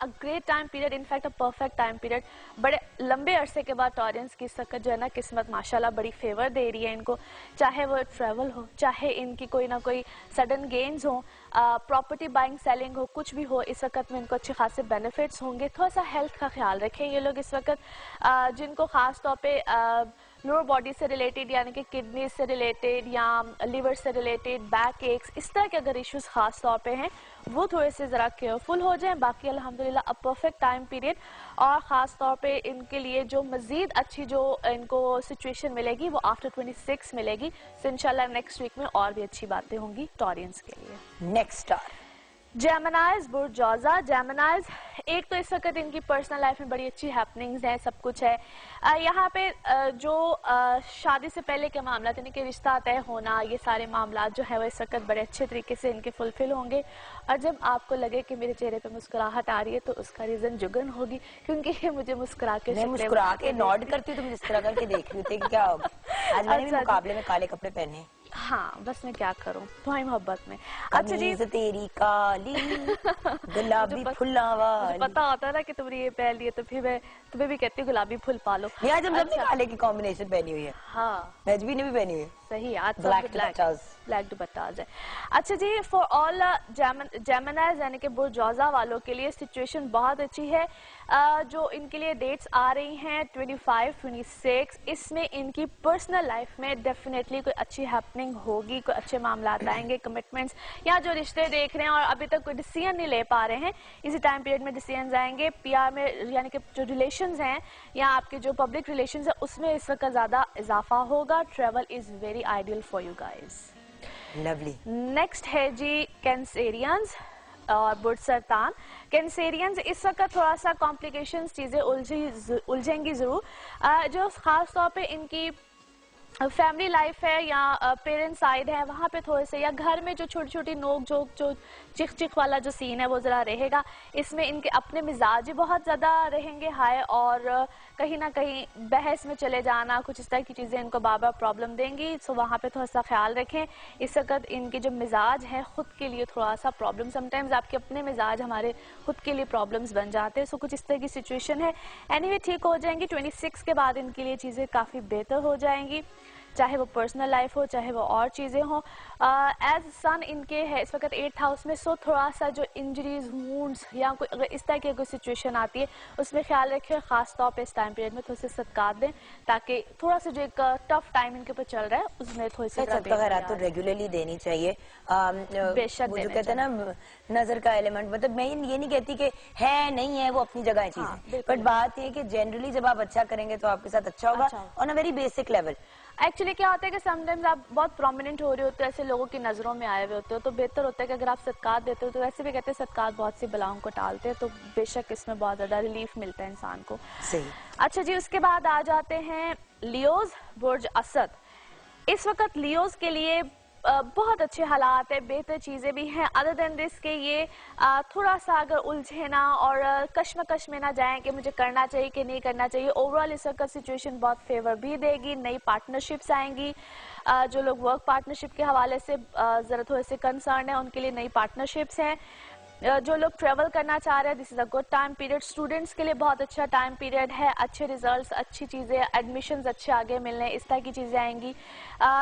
a great time period, in fact a perfect time period. बड़े लंबे अरसे के बाद टॉरियंस की सकत जो है ना किस्मत माशाल्लाह बड़ी फेवर दे रही है इनको, चाहे वो ट्रैवल हो, चाहे इनकी कोई ना कोई सडन गेन्स हो, प्रॉपर्टी बाइंग सेलिंग हो, कुछ भी हो, इस वक्त में इनको अच्छे खासे बेनिफिट्स होंगे। थोड़ा सा हेल्थ का ख्याल रखें ये लोग इस वक्त, जिनको खास तौर पे लोअर बॉडी से रिलेटेड यानी कि किडनी से रिलेटेड या लिवर से रिलेटेड, बैक एक्स, इस तरह के अगर इश्यूज खास तौर पे हैं वो थोड़े से ज़रा केयरफुल हो जाएं। बाकी अल्हम्दुलिल्लाह अ परफेक्ट टाइम पीरियड, और ख़ास तौर पे इनके लिए जो मज़ीद अच्छी जो इनको सिचुएशन मिलेगी वो आफ्टर 26 मिलेगी। सो इंशाल्लाह नेक्स्ट वीक में और भी अच्छी बातें होंगी टॉरियंस के लिए। नेक्स्ट स्टार जेमिनाइज बुर्ज जौज़ा। जेमिनाइज, एक तो इस वक्त इनकी पर्सनल लाइफ में बड़ी अच्छी हैपनिंग्स हैं, सब कुछ है। यहाँ पे जो शादी से पहले के मामला यानी कि रिश्ता तय होना, ये सारे मामला जो है वो इस वक्त बड़े अच्छे तरीके से इनके फुलफिल होंगे। और जब आपको लगे कि मेरे चेहरे पे मुस्कुराहट आ रही है तो उसका रीज़न जुगन होगी, क्योंकि ये मुझे मुस्कुरा के नॉड करती हूँ, तुम जिस तरह करके देख रही थी कि क्या होगा। आज मैंने भी मुकाबले में काले कपड़े पहने हैं। हाँ, बस मैं क्या करूँ तुम्हारी मोहब्बत में। अच्छा जी, कमीज तेरी काली गुलाबी फुल्ला वाली। पता होता है ना कि तुमने ये पहन लिए तो फिर मैं तुम्हें भी कहती हूँ गुलाबी फुल पालो। ये आज हम सबने काले की कॉम्बिनेशन पहनी हुई है। हाँ, नजबी ने भी पहनी हुई है। सही, आज ब्लैक दुपट्टाज है। अच्छा जी, फॉर ऑल जेमिनाइज यानी कि बुर्ज जौज़ा वालों के लिए सिचुएशन बहुत अच्छी है। जो इनके लिए डेट्स आ रही हैं 25, 26, इसमें इनकी पर्सनल लाइफ में डेफिनेटली कोई अच्छी हैपनिंग होगी, कोई अच्छे मामला आएंगे, कमिटमेंट्स या जो रिश्ते देख रहे हैं और अभी तक कोई डिसीजन नहीं ले पा रहे हैं, इसी टाइम पीरियड में डिसीजन आएंगे। पीआर में यानी कि जो रिलेशंस हैं या आपके जो पब्लिक रिलेशंस है उसमें इस वक्त ज़्यादा इजाफा होगा। Travel is very ideal for you guys. Lovely. Next है जी कैंसेरियंस और बुर्ज सरतान। कैंसेरियंस इस वक्त थोड़ा सा कॉम्प्लिकेशंस, चीज़ें उलझेंगी ज़रूर। जो खास तौर पे इनकी फैमिली लाइफ है या पेरेंट साइड है, वहाँ पे थोड़े से, या घर में जो छोटी छोटी नोक झोंक, जो चिख चिख वाला जो सीन है वो ज़रा रहेगा। इसमें इनके अपने मिजाज ही बहुत ज़्यादा रहेंगे हाई, और कहीं ना कहीं बहस में चले जाना, कुछ इस तरह की चीज़ें इनको बार बार प्रॉब्लम देंगी। सो वहाँ पे थोड़ा सा ख्याल रखें। इस वक्त इनके जो मिजाज हैं खुद के लिए थोड़ा सा प्रॉब्लम, समटाइम्स आपके अपने मिजाज हमारे खुद के लिए प्रॉब्लम्स बन जाते हैं। सो कुछ इस तरह की सिचुएशन है। एनीवे ठीक हो जाएंगी। 26 के बाद इनके लिए चीज़ें काफ़ी बेहतर हो जाएंगी, चाहे वो पर्सनल लाइफ हो चाहे वो और चीज़ें हों। एज सन इनके है इस वक्त 8th हाउस में। सो थोड़ा सा जो इंजरीज, वुंड्स या कोई अगर इस तरह की कोई सिचुएशन आती है उसमें ख्याल रखें। ख़ास तौर पे इस टाइम पीरियड में थोड़े से सदकात दें, ताकि थोड़ा सा जो एक टफ टाइम इनके ऊपर चल रहा है उसमें थोड़ी सी खैरात तो रेगुलरली देनी चाहिए। बेशक वो जो कहते हैं ना नजर का एलिमेंट, मतलब मैं ये नहीं कहती कि है नहीं है, वो अपनी जगह है चीजें, बट बात ये कि जनरली जब आप अच्छा करेंगे तो आपके साथ अच्छा होगा on a very basic level. Actually क्या होता है कि समटाइम्स आप बहुत प्रोमिनेंट हो रहे होते हो, ऐसे लोगों की नज़रों में आए हुए होते हो, तो बेहतर होता है कि अगर आप सदकात देते हो, तो वैसे भी कहते हैं सदकात बहुत सी बलाओं को टालते हैं, तो बेशक इसमें बहुत ज़्यादा रिलीफ मिलता है इंसान को। सही। अच्छा जी, उसके बाद आ जाते हैं लियोज बुर्ज असद। इस वक्त लियोज के लिए बहुत अच्छे हालात है, बेहतर चीज़ें भी हैं। अदर देन दिस के ये थोड़ा सा अगर उलझे ना और कश्मकश में ना जाएं कि मुझे करना चाहिए कि नहीं करना चाहिए। ओवरऑल इस वक्त सिचुएशन बहुत फेवर भी देगी। नई पार्टनरशिप्स आएंगी। जो लोग वर्क पार्टनरशिप के हवाले से ज़रा थोड़े से कंसर्न है उनके लिए नई पार्टनरशिप्स हैं। जो लोग ट्रेवल करना चाह रहे हैं, this is a good time period. Students के लिए बहुत अच्छा टाइम पीरियड है। अच्छे रिजल्ट्स, अच्छी चीज़ें, एडमिशन्स अच्छे आगे मिलने, इस तरह की चीज़ें आएंगी।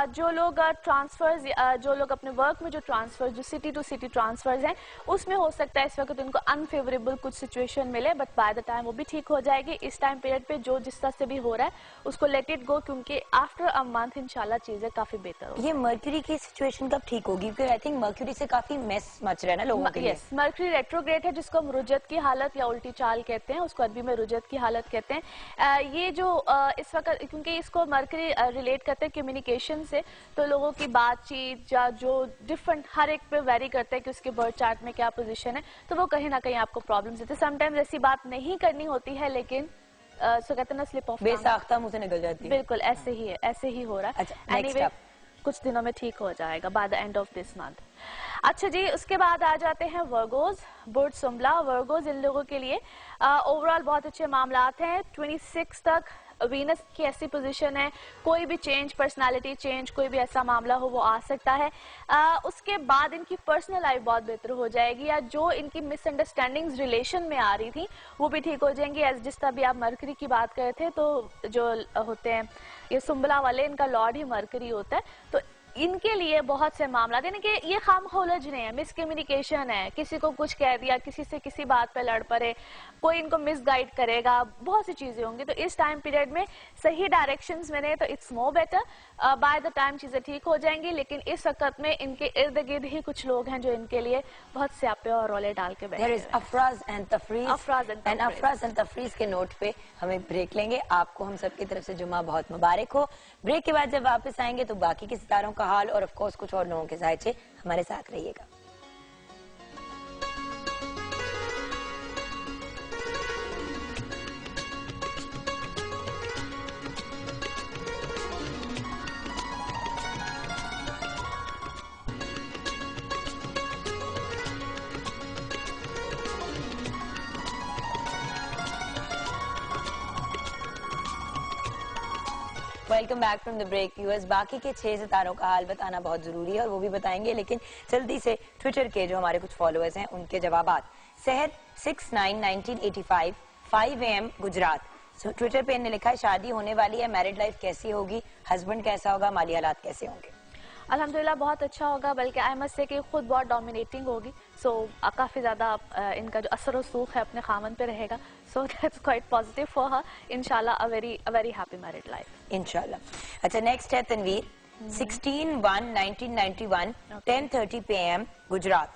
जो लोग ट्रांसफर्स, जो लोग अपने वर्क में जो ट्रांसफर, जो सिटी टू सिटी ट्रांसफर्स हैं, उसमें हो सकता है इस वक्त उनको अनफेवरेबल कुछ सिचुएशन मिले, बट बाय द टाइम वो भी ठीक हो जाएगी। इस टाइम पीरियड पे जो जिस तरह से भी हो रहा है उसको लेट इट गो, क्योंकि आफ्टर अ मंथ इंशाल्लाह चीज़ें काफ़ी बेहतर होगी। ये मर्क्यूरी की सिचुएशन कब ठीक होगी? क्योंकि आई थिंक मर्क्यूरी से काफी मेस मच रहा है ना लोगों के लिए। मर्क्यूरी रेट्रोग्रेड है, जिसको हम रुजत की हालत या उल्टी चाल कहते हैं, उसको अरबी में रुजत की हालत कहते हैं। ये जो इस वक्त, क्योंकि इसको मर्क्यूरी रिलेट करते हैं कम्युनिकेशन से, तो लोगों की बातचीत या जो डिफरेंट हर एक पे वेरी करता है कि उसके बर्थ चार्ट में क्या पोजीशन है, तो वो कहीं ना कहीं आपको प्रॉब्लम्स देते हैं। समटाइम्स ऐसी बात नहीं करनी होती है, लेकिन सो कहते हैं ना स्लिप ऑफ बेसाख्ता मुंह से निकल जाती है। बिल्कुल ऐसे ही है, ऐसे ही हो रहा है। अच्छा, एनीवे कुछ दिनों में ठीक हो जाएगा by the end of this month. अच्छा जी, उसके बाद आ जाते हैं वर्गोज बुर्ज सुंबला। वर्गोज इन लोगों के लिए ओवरऑल बहुत अच्छे मामलात हैं। 26 तक वीनस की ऐसी पोजीशन है, कोई भी चेंज, पर्सनालिटी चेंज, कोई भी ऐसा मामला हो वो आ सकता है। उसके बाद इनकी पर्सनल लाइफ बहुत बेहतर हो जाएगी, या जो इनकी मिसअंडरस्टैंडिंग्स रिलेशन में आ रही थी वो भी ठीक हो जाएंगी। एज जिस तरह भी आप मरकरी की बात कर रहे थे, तो जो होते हैं ये सुंबला वाले, इनका लॉर्ड ही मरकरी होता है, तो इनके लिए बहुत से मामला, यानी कि ये खामखोल उलझने हैं, मिसकम्युनिकेशन है, किसी को कुछ कह दिया, किसी से किसी बात पे लड़ पड़े, कोई इनको मिसगाइड करेगा, बहुत सी चीजें होंगी। तो इस टाइम पीरियड में सही डायरेक्शंस में रहे तो it's more better. By the time चीजें ठीक हो जाएंगी, लेकिन इस वक्त में इनके इर्द गिर्द ही कुछ लोग हैं जो इनके लिए बहुत स्यापे और रोले डाल के बैठे हैं। अफराज एंड तफरीज के नोट पे हमें ब्रेक लेंगे। आपको हम सबकी तरफ से जुम्मा बहुत मुबारक हो। ब्रेक के बाद जब वापस आएंगे तो बाकी के सितारों का हाल और ऑफ कोर्स कुछ और लोगों के जायचे, हमारे साथ रहिएगा। Welcome back from the break viewers. बाकी के 6 सितारों का हाल बताना बहुत जरूरी है और वो भी बताएंगे, लेकिन जल्दी से ट्विटर के जो हमारे कुछ फॉलोअर्स हैं उनके जवाबात। सहर 69 1985 5 AM गुजरात, ट्विटर पे इन्होंने लिखा है शादी होने वाली है, मैरिड लाइफ कैसी होगी, हस्बैंड कैसा होगा, माली हालात कैसे होंगे। अल्हम्दुलिल्लाह बहुत अच्छा होगा, बल्कि आई मस्ट से कि खुद बहुत डोमिनेटिंग होगी, सो काफ़ी ज़्यादा इनका जो असर रसूख है अपने खामन पे रहेगा, so that's quite positive for her. इंशाल्लाह a very happy married life इंशाल्लाह। अच्छा, नेक्स्ट है तनवीर 16/1/1991 10:30 PM गुजरात।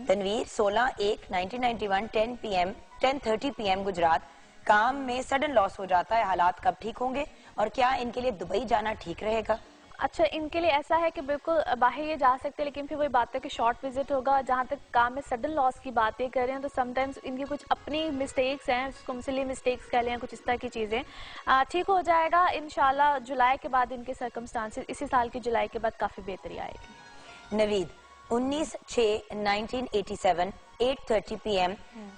तनवीर 16/1/1991 10:30 PM गुजरात। काम में सडन लॉस हो जाता है, हालात कब ठीक होंगे और क्या इनके लिए दुबई जाना ठीक रहेगा? अच्छा, इनके लिए ऐसा है कि बिल्कुल बाहर ये जा सकते हैं, लेकिन फिर वही बात है कि शॉर्ट विजिट होगा। जहाँ तक काम में सडन लॉस की बातें कर रहे हैं तो समटाइम्स इनकी कुछ अपनी मिस्टेक्स हैं, उसको सिली मिस्टेक्स कह लें, कुछ इस तरह की चीज़ें। ठीक हो जाएगा इंशाल्लाह। जुलाई के बाद इनके सर्कमस्टांसेस, इसी साल की जुलाई के बाद काफ़ी बेहतरी आएगी। नवीद 19/6/1987 8:30 PM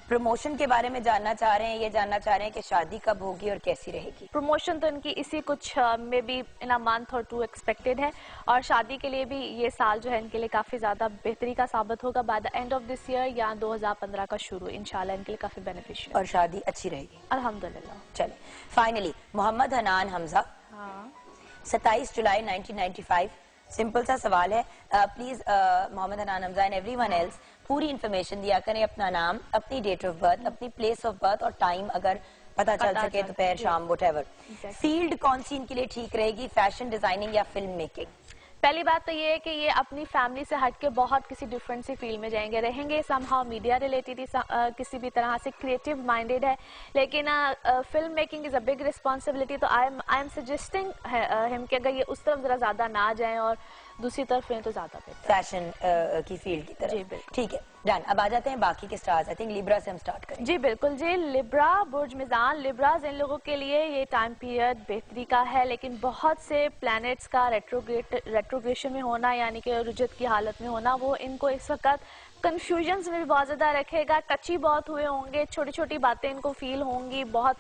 प्रमोशन के बारे में जानना चाह रहे हैं। ये जानना चाह रहे हैं कि शादी कब होगी और कैसी रहेगी। प्रमोशन तो इनकी इसी कुछ में भी इन अ मंथ और 2 एक्सपेक्टेड है, और शादी के लिए भी ये साल जो है इनके लिए काफ़ी ज़्यादा बेहतरी का साबित होगा। By the end of this year या 2015 का शुरू इंशाल्लाह इनके लिए काफ़ी बेनिफिशियल और शादी अच्छी रहेगी अल्हम्दुलिल्लाह। चले फाइनली मोहम्मद हनान हमजा 27 जुलाई 1995। सिंपल सा सवाल है, please Mohammad Hanan Hamza and everyone else पूरी इन्फॉर्मेशन दिया करें, अपना नाम, अपनी डेट ऑफ बर्थ, अपनी प्लेस ऑफ बर्थ और टाइम अगर पता चल सके, दोपहर शाम व्हाटएवर। फील्ड कौन सी इनके लिए ठीक रहेगी, फैशन डिजाइनिंग या फिल्म मेकिंग? पहली बात तो ये है कि ये अपनी फैमिली से हट के बहुत किसी डिफरेंट सी फील्ड में जाएंगे, रहेंगे समहाउ मीडिया रिलेटेड, किसी भी तरह से क्रिएटिव माइंडेड है, लेकिन film making is a big responsibility. तो आई एम सजेस्टिंग हिम कि अगर ये उस तरफ जरा ज्यादा ना जाएं और दूसरी तरफ हैं तो ज्यादा बेहतर, फैशन की फील्ड की तरफ। जी बिल्कुल, ठीक है, डन। अब आ जाते हैं बाकी के स्टार्स। आई थिंक लिब्रा से हम स्टार्ट करें। जी बिल्कुल जी। लिब्रा, बुर्ज मिजान, लिब्राज, इन लोगों के लिए ये टाइम पीरियड बेहतरी का है, लेकिन बहुत से प्लैनेट्स का रेट्रोग्रेशन में होना, यानी कि रुजत की हालत में होना, वो इनको इस वक्त कंफ्यूजन्स में भी बहुत ज़्यादा रखेगा। टची बहुत हुए होंगे, छोटी छोटी बातें इनको फील होंगी, बहुत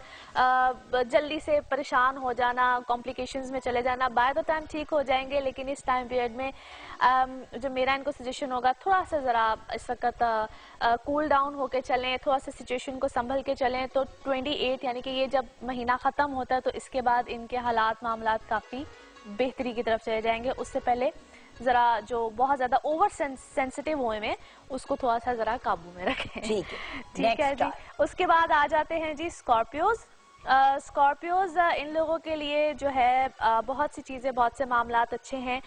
जल्दी से परेशान हो जाना, कॉम्प्लिकेशंस में चले जाना। बाय द टाइम ठीक हो जाएंगे, लेकिन इस टाइम पीरियड में जो मेरा इनको सजेशन होगा, थोड़ा सा ज़रा इस वक्त कूल डाउन होके चलें, थोड़ा सा सिचुएशन को संभल के चलें। तो 28 यानी कि ये जब महीना ख़त्म होता है तो इसके बाद इनके हालात मामलात काफ़ी बेहतरी की तरफ चले जाएंगे। उससे पहले जरा जो बहुत ज्यादा ओवर सेंसिटिव हुए में उसको थोड़ा सा जरा काबू में रखें। ठीक है जी। उसके बाद आ जाते हैं जी स्कॉर्पियोज। स्कॉर्पियोज इन लोगों के लिए जो है बहुत सी चीजें, बहुत से मामलात अच्छे हैं।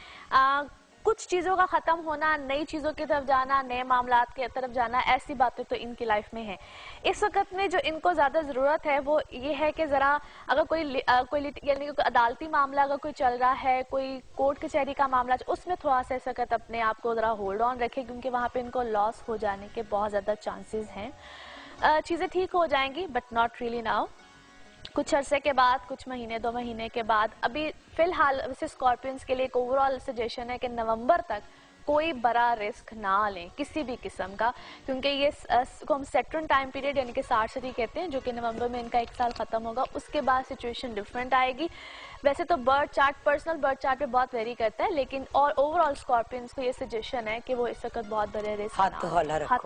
कुछ चीज़ों का ख़त्म होना, नई चीज़ों की तरफ जाना, नए मामलात की तरफ जाना, ऐसी बातें तो इनकी लाइफ में है। इस वक्त में जो इनको ज़्यादा ज़रूरत है वो ये है कि ज़रा अगर कोई यानी कि अदालती मामला अगर कोई चल रहा है, कोई कोर्ट कचहरी का मामला, उसमें थोड़ा सा इस वक्त अपने आप को ज़रा होल्ड ऑन रखे, क्योंकि वहाँ पे इनको लॉस हो जाने के बहुत ज़्यादा चांसेस हैं। चीज़ें ठीक हो जाएंगी बट नॉट रियली नाउ, कुछ अरसे के बाद, कुछ महीने 2 महीने के बाद। अभी फिलहाल वैसे स्कॉर्पियंस के लिए एक ओवरऑल सजेशन है कि नवंबर तक कोई बड़ा रिस्क ना लें किसी भी किस्म का, क्योंकि ये को हम सेट्रन टाइम पीरियड यानी कि साठ सदी कहते हैं, जो कि नवंबर में इनका 1 साल खत्म होगा। उसके बाद सिचुएशन डिफरेंट आएगी। वैसे तो birth chart, personal birth chart पे बहुत वेरी करता है, लेकिन और ओवरऑल स्कॉर्पियंस को ये सजेशन है कि वो इस वक्त बहुत बड़े रिस्क हाथ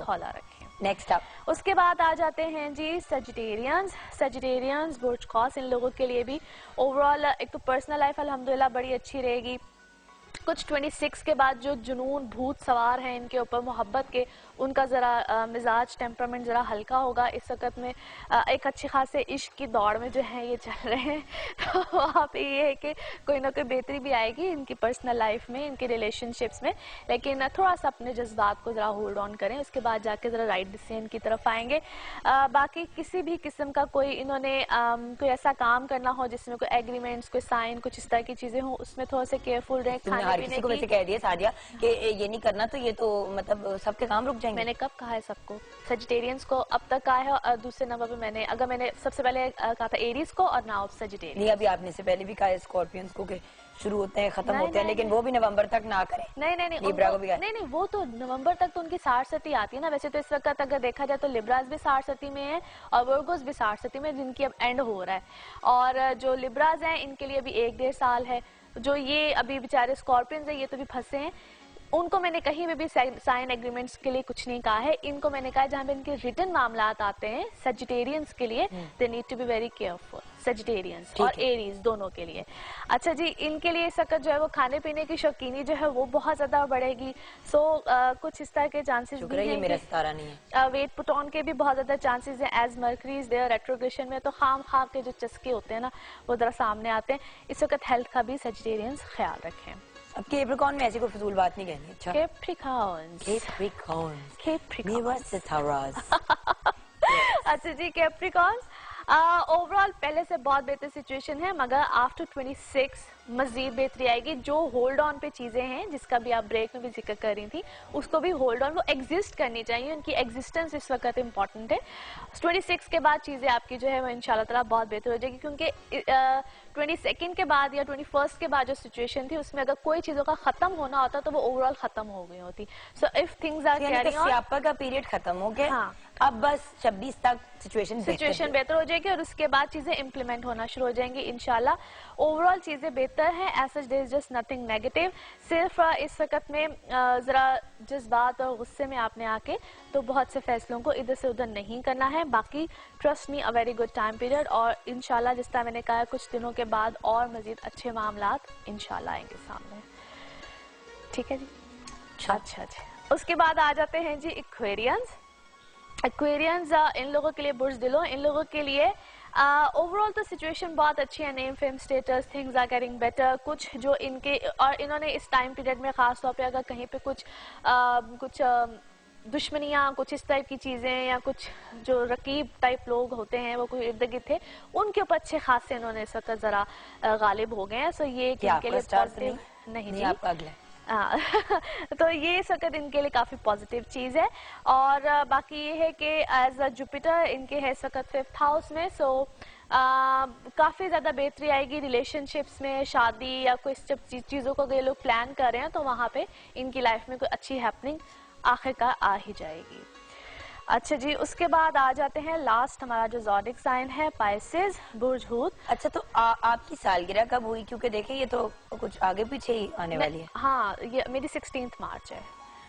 हौला रखें। नेक्स्ट अप, उसके बाद आ जाते हैं जी सजिटेरियंस बुर्ज खौस। इन लोगों के लिए भी ओवरऑल एक तो पर्सनल लाइफ अल्हम्दुलिल्लाह बड़ी अच्छी रहेगी। कुछ 26 के बाद जो जुनून भूत सवार हैं इनके ऊपर मोहब्बत के, उनका ज़रा मिजाज टेम्परामेंट ज़रा हल्का होगा इस वक्त में। एक अच्छी खासे इश्क की दौड़ में जो है ये चल रहे हैं, तो वहाँ पे ये है कि कोई ना कोई बेहतरी भी आएगी इनकी पर्सनल लाइफ में, इनकी रिलेशनशिप्स में, लेकिन थोड़ा सा अपने जज्बात को ज़रा होल्ड ऑन करें, उसके बाद जाके ज़रा राइट डिसीजन की तरफ आएंगे। बाकी किसी भी किस्म का कोई इन्होंने कोई ऐसा काम करना हो जिसमें कोई एग्रीमेंट्स, कोई साइन, कुछ इस तरह की चीज़ें हों, उसमें थोड़ा सा केयरफुल रहें। हर किसी को वैसे कह दिया सादिया कि ये नहीं करना, तो ये तो मतलब सबके काम रुक जाएंगे। मैंने कब कहा है सबको? सजिटेरियंस को अब तक कहा है, और दूसरे नंबर पे मैंने सबसे पहले कहा था एरीज को, और नाउ सजिटेरियंस। नहीं, अभी आपने से पहले भी कहा है स्कॉर्पियंस को कि शुरू होते हैं खत्म होते हैं, लेकिन वो भी नवंबर तक ना करें। नहीं लिब्रा को भी नहीं, वो तो नवंबर तक तो उनकी 60 सती आती है ना। वैसे तो इस वक्त अगर देखा जाए तो लिब्रास भी 60 सती में है और वर्गोस भी 60 सती में, जिनकी अब एंड हो रहा है। और जो लिब्रास हैं इनके लिए अभी 1-1.5 साल है। जो ये अभी बेचारे स्कॉर्पियंस हैं ये तो भी फंसे हैं, उनको मैंने कहीं में भी साइन एग्रीमेंट्स के लिए कुछ नहीं कहा है। इनको मैंने कहा जहाँ पे इनके रिटन मामलात आते हैं सजिटेरियंस के लिए, they need to be very careful, Sagittarians और एरीज दोनों के लिए। अच्छा जी, इनके लिए इस वक्त जो है वो खाने पीने की शौकीनी जो है वो बहुत ज्यादा बढ़ेगी। सो कुछ इस तरह के चांसेस भी हैं, मेरा सितारा नहीं है। वेट पुट ऑन के भी बहुत ज्यादा चांसेस हैं, as Mercury is there retrogression में, तो खाम के जो चस्के होते हैं ना वो जरा सामने आते हैं। इस वक्त हेल्थ का भी सजिटेरियंस ख्याल रखें। अब कैप्रिकॉर्न में ऐसी कोई फजूल बात नहीं कहनी। अच्छा, अच्छा जी, कैप्रिकॉर्न ओवरऑल पहले से बहुत बेहतर सिचुएशन है, मगर आफ्टर 26 मजीद बेहतरी आएगी। जो होल्ड ऑन पे चीजें हैं जिसका भी आप ब्रेक में भी जिक्र कर रही थी, उसको भी होल्ड ऑन, वो एग्जिस्ट करनी चाहिए, उनकी एग्जिस्टेंस इस वक्त इम्पॉर्टेंट है। 26 के बाद चीजें आपकी जो है वो इंशाल्लाह ताला बहुत बेहतर हो जाएगी, क्योंकि 22 के बाद या 21 के बाद जो सिचुएशन थी उसमें अगर कोई चीजों का खत्म होना होता तो वो ओवरऑल खत्म हो गई होती। So if things are carrying on, स्यापा का पीरियड खत्म हो गया। हाँ, अब बस 26 तक सिचुएशन बेहतर हो जाएगी और उसके बाद चीजें इम्प्लीमेंट होना शुरू हो जाएंगी इंशाल्लाह। ओवरऑल चीजें बेहतर हैं, as such there is just nothing negative. सिर्फ इस वक्त में जरा जज्बात और गुस्से में आपने आके तो बहुत से फैसलों को इधर से उधर नहीं करना है। बाकी trust me, a very good time period, और इंशाल्लाह जिस तरह मैंने कहा कुछ दिनों के बाद और मजीद अच्छे मामलात इंशाल्लाह आएंगे सामने। ठीक है जी, अच्छा जी। उसके बाद आ जाते हैं जी एक्वेरियंस। इन लोगों के लिए बुर्ज दिलो, इन लोगों के लिए ओवरऑल तो सिचुएशन बहुत अच्छी है, name fame status things are getting better. कुछ जो इनके और इन्होंने इस टाइम पीरियड में खास तौर पे अगर कहीं पे कुछ दुश्मनियाँ, कुछ इस टाइप की चीज़ें या कुछ जो रकीब टाइप लोग होते हैं वो कोई इर्द गिर्द थे, उनके ऊपर अच्छे खासे इन्होंने इस वक्त ज़रा गालिब हो गए हैं। सो ये इनके लिए पॉजिटिव नहीं जी, आपका अगला तो ये इस वक्त इनके लिए काफी पॉजिटिव चीज है। और बाकी ये है कि एज अ जुपिटर इनके है इस वक्त 5th हाउस में। सो काफी ज्यादा बेहतरी आएगी रिलेशनशिप्स में, शादी या कोई चीजों को ये लोग प्लान कर रहे हैं तो वहां पे इनकी लाइफ में कोई अच्छी हैपनिंग आखिरकार आ ही जाएगी। अच्छा जी, उसके बाद आ जाते हैं लास्ट हमारा जो ज़ोडिक साइन है पाइसेस, बुर्ज हूत। अच्छा, तो आपकी सालगिरह कब हुई? क्योंकि देखिए ये तो कुछ आगे पीछे ही आने वाली है। हाँ, ये मेरी 16 मार्च है।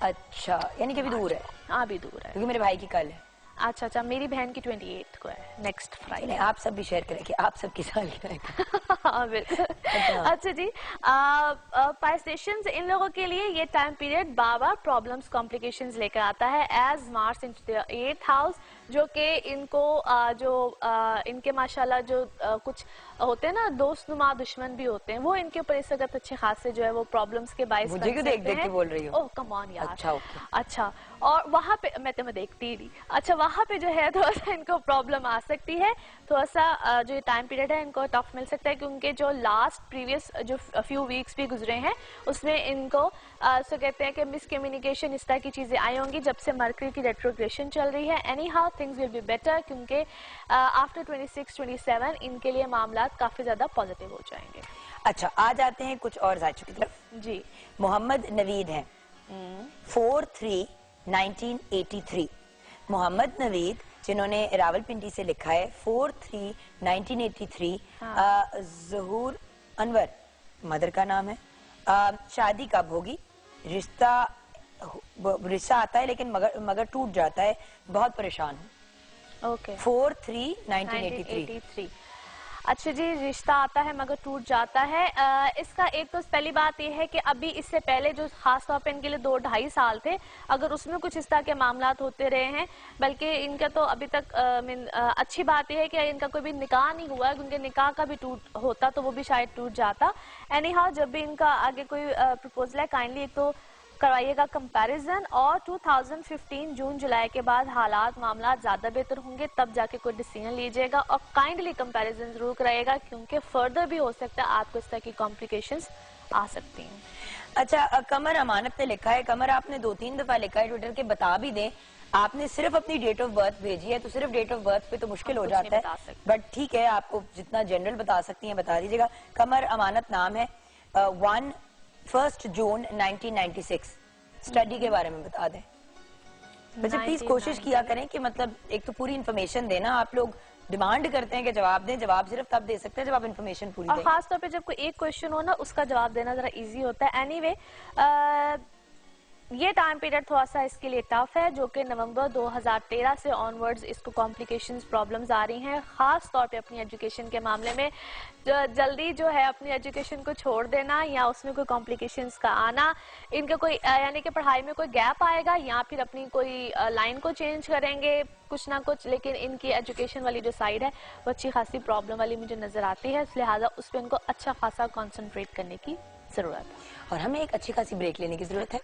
अच्छा, यानी कि अभी दूर है। हाँ, अभी दूर है, क्योंकि मेरे भाई की कल है। अच्छा, मेरी बहन की 28 को है, नेक्स्ट फ्राइडे। आप सब भी शेयर करें कि आप सबकी सालगिरह। हाँ, बिल्कुल। अच्छा जी, पाइसेशंस इन लोगों के लिए ये टाइम पीरियड बार-बार प्रॉब्लम्स, कॉम्प्लिकेशंस लेकर आता है, as Mars into the 8th house, जो कि इनको इनके माशाल्लाह जो कुछ होते हैं ना दोस्तनुमा दुश्मन भी होते हैं, वो इनके ऊपर इस वक्त अच्छे खासे जो है वो प्रॉब्लम्स के बाइस मुझे क्यों देख के बोल रही हो? ओह कम ऑन यार। अच्छा, ओके। अच्छा, और वहाँ पे मैं देखती नहीं। अच्छा, वहाँ पे जो है थोड़ा सा इनको प्रॉब्लम आ सकती है, थोड़ा सा जो ये टाइम पीरियड है इनको टफ मिल सकता है, क्योंकि जो लास्ट प्रीवियस जो फ्यू वीक्स भी गुजरे हैं उसमें इनको सो कहते हैं कि मिसकम्युनिकेशन इस तरह की चीजें आई होंगी जब से मरकरी की रेट्रोग्रेशन चल रही है। Any how things will be better, क्योंकि आफ्टर 26-27 इनके लिए मामला काफी ज्यादा पॉजिटिव हो जाएंगे। अच्छा, आ जाते हैं कुछ और जायचों की तरफ। जी, मोहम्मद नवीद हैं, 4/3/1983। मोहम्मद नवीद जिन्होंने रावलपिंडी से लिखा है 4/3/1983। ज़हूर अनवर मदर का नाम है। शादी कब होगी? रिश्ता आता है लेकिन मगर टूट जाता है, बहुत परेशान हूँ। ओके 4/3/1983। अच्छा जी, रिश्ता आता है मगर टूट जाता है। इसका एक तो पहली बात यह है कि अभी इससे पहले जो खास तौर पे इनके लिए 2-2.5 साल थे, अगर उसमें कुछ इस तरह के मामलात होते रहे हैं, बल्कि इनका तो अभी तक अच्छी बात यह है कि इनका कोई भी निकाह नहीं हुआ है, उनके निकाह का भी टूट होता तो वो भी शायद टूट जाता। एनी हाउ, जब भी इनका आगे कोई प्रपोजल है, काइंडली एक तो करवाइएगा कंपैरिजन, और 2015 जून जुलाई के बाद हालात मामला ज्यादा बेहतर होंगे, तब जाके कोई डिसीजन लीजिएगा, और काइंडली कंपैरिजन जरूर कराइएगा, क्योंकि फर्दर भी हो सकता है आपको इस तरह की कॉम्प्लिकेशंस आ सकती हैं। अच्छा, कमर अमानत ने लिखा है, कमर आपने 2-3 दफा लिखा है ट्विटर के, बता भी दें, आपने सिर्फ अपनी डेट ऑफ बर्थ भेजी है, तो सिर्फ डेट ऑफ बर्थ पे तो मुश्किल हो जाता है, बट ठीक है, आपको जितना जनरल बता सकती हैं बता दीजिएगा। कमर अमानत नाम है। 1 जून 1996। स्टडी के बारे में बता दें। वैसे प्लीज कोशिश किया करें कि मतलब एक तो पूरी इन्फॉर्मेशन देना, आप लोग डिमांड करते हैं कि जवाब दें, जवाब सिर्फ तब दे सकते हैं जब आप इन्फॉर्मेशन पूरी दें। और खास तौर पे जब कोई एक क्वेश्चन हो ना, उसका जवाब देना जरा इजी होता है। एनीवे, ये टाइम पीरियड थोड़ा सा इसके लिए टफ है, जो कि नवंबर 2013 से ऑनवर्ड्स इसको कॉम्प्लिकेशंस प्रॉब्लम्स आ रही हैं, खास तौर पे अपनी एजुकेशन के मामले में। जल्दी जो है अपनी एजुकेशन को छोड़ देना या उसमें कोई कॉम्प्लिकेशंस का आना, इनका कोई यानी कि पढ़ाई में कोई गैप आएगा या फिर अपनी कोई लाइन को चेंज करेंगे कुछ ना कुछ, लेकिन इनकी एजुकेशन वाली जो साइड है वो अच्छी खासी प्रॉब्लम वाली मुझे नजर आती है, लिहाजा उस पर इनको अच्छा खासा कॉन्सेंट्रेट करने की जरूरत है। और हमें एक अच्छी खासी ब्रेक लेने की जरूरत है।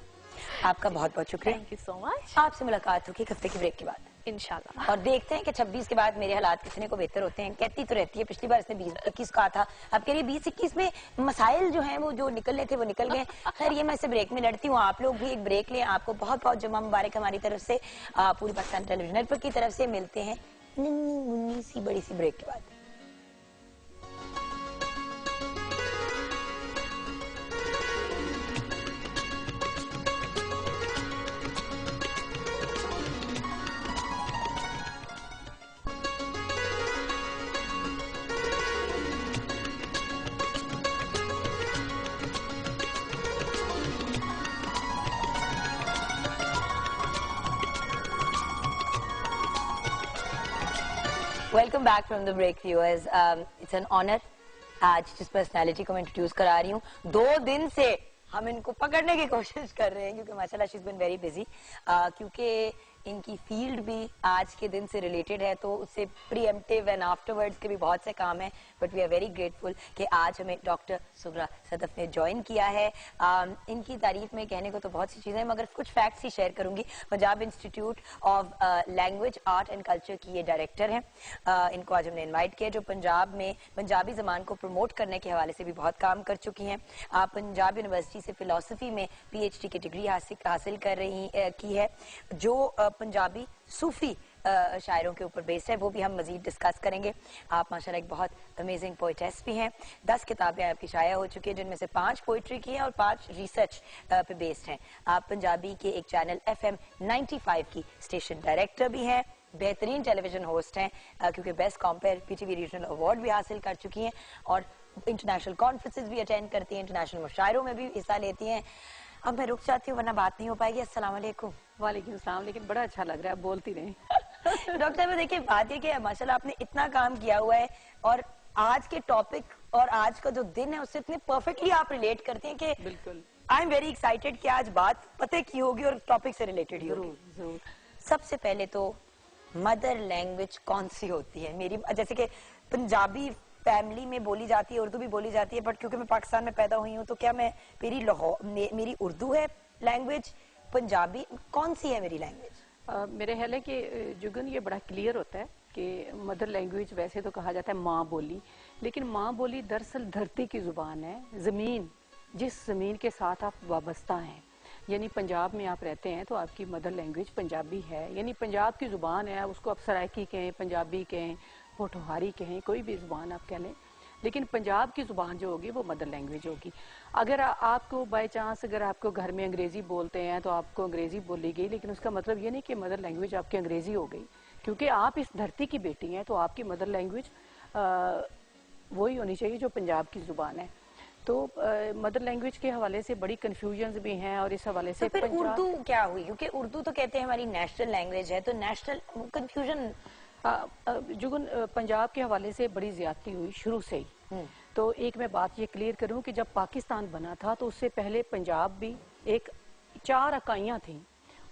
आपका बहुत बहुत शुक्रिया। Thank you so much. आपसे मुलाकात होगी एक हफ्ते की ब्रेक के बाद इंशाल्लाह। और देखते हैं कि 26 के बाद मेरे हालात कितने को बेहतर होते हैं। कहती तो रहती है, पिछली बार इसने 20-21 कहा था, अब कह रही 20-21 में मसाइल जो हैं वो जो निकलने थे वो निकल गए। खैर, ये मैं इसे ब्रेक में लड़ती हूँ, आप लोग भी एक ब्रेक लें। आपको बहुत बहुत जुम्मा मुबारक हमारी तरफ से, पूरी पाकिस्तान टेलीविजन नेटवर्क की तरफ से। मिलते हैं नन्ही मुन्नी सी बड़ी सी ब्रेक के बाद। Welcome back from the break viewers. It's an honour आज जिस पर्सनालिटी को मैं इंट्रोड्यूस करा रही हूँ, 2 दिन से हम इनको पकड़ने की कोशिश कर रहे हैं क्योंकि माशाल्लाह she is been very busy, क्योंकि इनकी फील्ड भी आज के दिन से रिलेटेड है, तो उससे प्रीएम्प्टिव एंड आफ्टरवर्ड्स के भी बहुत से काम हैं। But we are very grateful कि आज हमें डॉक्टर सुगरा सदफ ने ज्वाइन किया है। इनकी तारीफ में कहने को तो बहुत सी चीज़ें, मगर कुछ फैक्ट्स ही शेयर करूंगी। Punjab institute of language art and culture की ये डायरेक्टर हैं। इनको आज हमने इन्वाइट किया, जो पंजाब में पंजाबी जबान को प्रमोट करने के हवाले से भी बहुत काम कर चुकी हैं। पंजाब यूनिवर्सिटी से फिलोसफी में PhD की डिग्री हासिल कर रही की है, जो पंजाबी सूफी शायरों के ऊपर बेस्ड है, वो भी हम मजीद डिस्कस करेंगे। आप माशाल्लाह एक बहुत अमेजिंग पोइटेस भी हैं। 10 किताबें आपकी शाया हो चुकी है, जिनमें से 5 पोइट्री की हैं और 5 रिसर्च पे बेस्ड हैं। आप पंजाबी के एक चैनल FM 95 की स्टेशन डायरेक्टर भी हैं, बेहतरीन टेलीविजन होस्ट हैं, क्योंकि best compare PTV regional award भी हासिल कर चुकी हैं और इंटरनेशनल कॉन्फ्रेंसेस भी अटेंड करती हैं, इंटरनेशनल मुशायरों में भी हिस्सा लेती हैं। अब मैं रुक जाती हूँ वरना बात नहीं हो पाएगी। अस्सलाम वालेकुम। वालेकुम सलाम। लेकिन बड़ा अच्छा लग रहा है, बोलती नहीं। डॉक्टर साहब देखिए, बात ये कि माशाल्लाह आपने इतना काम किया हुआ है और आज के टॉपिक और आज का जो दिन है उससे इतने परफेक्टली आप रिलेट करते हैं कि बिल्कुल आई एम वेरी एक्साइटेड कि आज बात पते की होगी और टॉपिक से रिलेटेड ही होगी। जरूर। सबसे पहले तो मदर लैंग्वेज कौन सी होती है? मेरी जैसे कि पंजाबी फैमिली में बोली जाती है, उर्दू भी बोली जाती है, बट क्योंकि मैं पाकिस्तान में पैदा हुई हूँ तो क्या मेरी उर्दू है लैंग्वेज, पंजाबी कौन सी है मेरी लैंग्वेज? मेरे ख्याल है कि जुगन ये बड़ा क्लियर होता है कि मदर लैंग्वेज वैसे तो कहा जाता है माँ बोली, लेकिन माँ बोली दरअसल धरती की जुबान है, जमीन, जिस जमीन के साथ आप वाबस्ता हैं। यानी पंजाब में आप रहते हैं तो आपकी मदर लैंग्वेज पंजाबी है, यानी पंजाब की जुबान है। उसको आप सराइकी कहें, पंजाबी कहें, पोठोहारी कहें, कोई भी जुबान आप कह लें, लेकिन पंजाब की जुबान जो होगी वो मदर लैंग्वेज होगी। अगर आपको बाय चांस अगर आपको घर में अंग्रेजी बोलते हैं तो आपको अंग्रेजी बोली गई, लेकिन उसका मतलब ये नहीं कि मदर लैंग्वेज आपकी अंग्रेजी हो गई, क्योंकि आप इस धरती की बेटी हैं, तो आपकी मदर लैंग्वेज वही होनी चाहिए जो पंजाब की जुबान है। तो मदर लैंग्वेज के हवाले से बड़ी कंफ्यूजन्स भी हैं, और इस हवाले से तो फिर उर्दू क्या हुई? क्योंकि उर्दू तो कहते हैं हमारी नेशनल लैंग्वेज है, तो नेशनल कंफ्यूजन। जुगन पंजाब के हवाले से बड़ी ज्यादती हुई शुरू से ही। तो एक मैं बात ये क्लियर करूं कि जब पाकिस्तान बना था तो उससे पहले पंजाब भी एक 4 इकाइयां थी,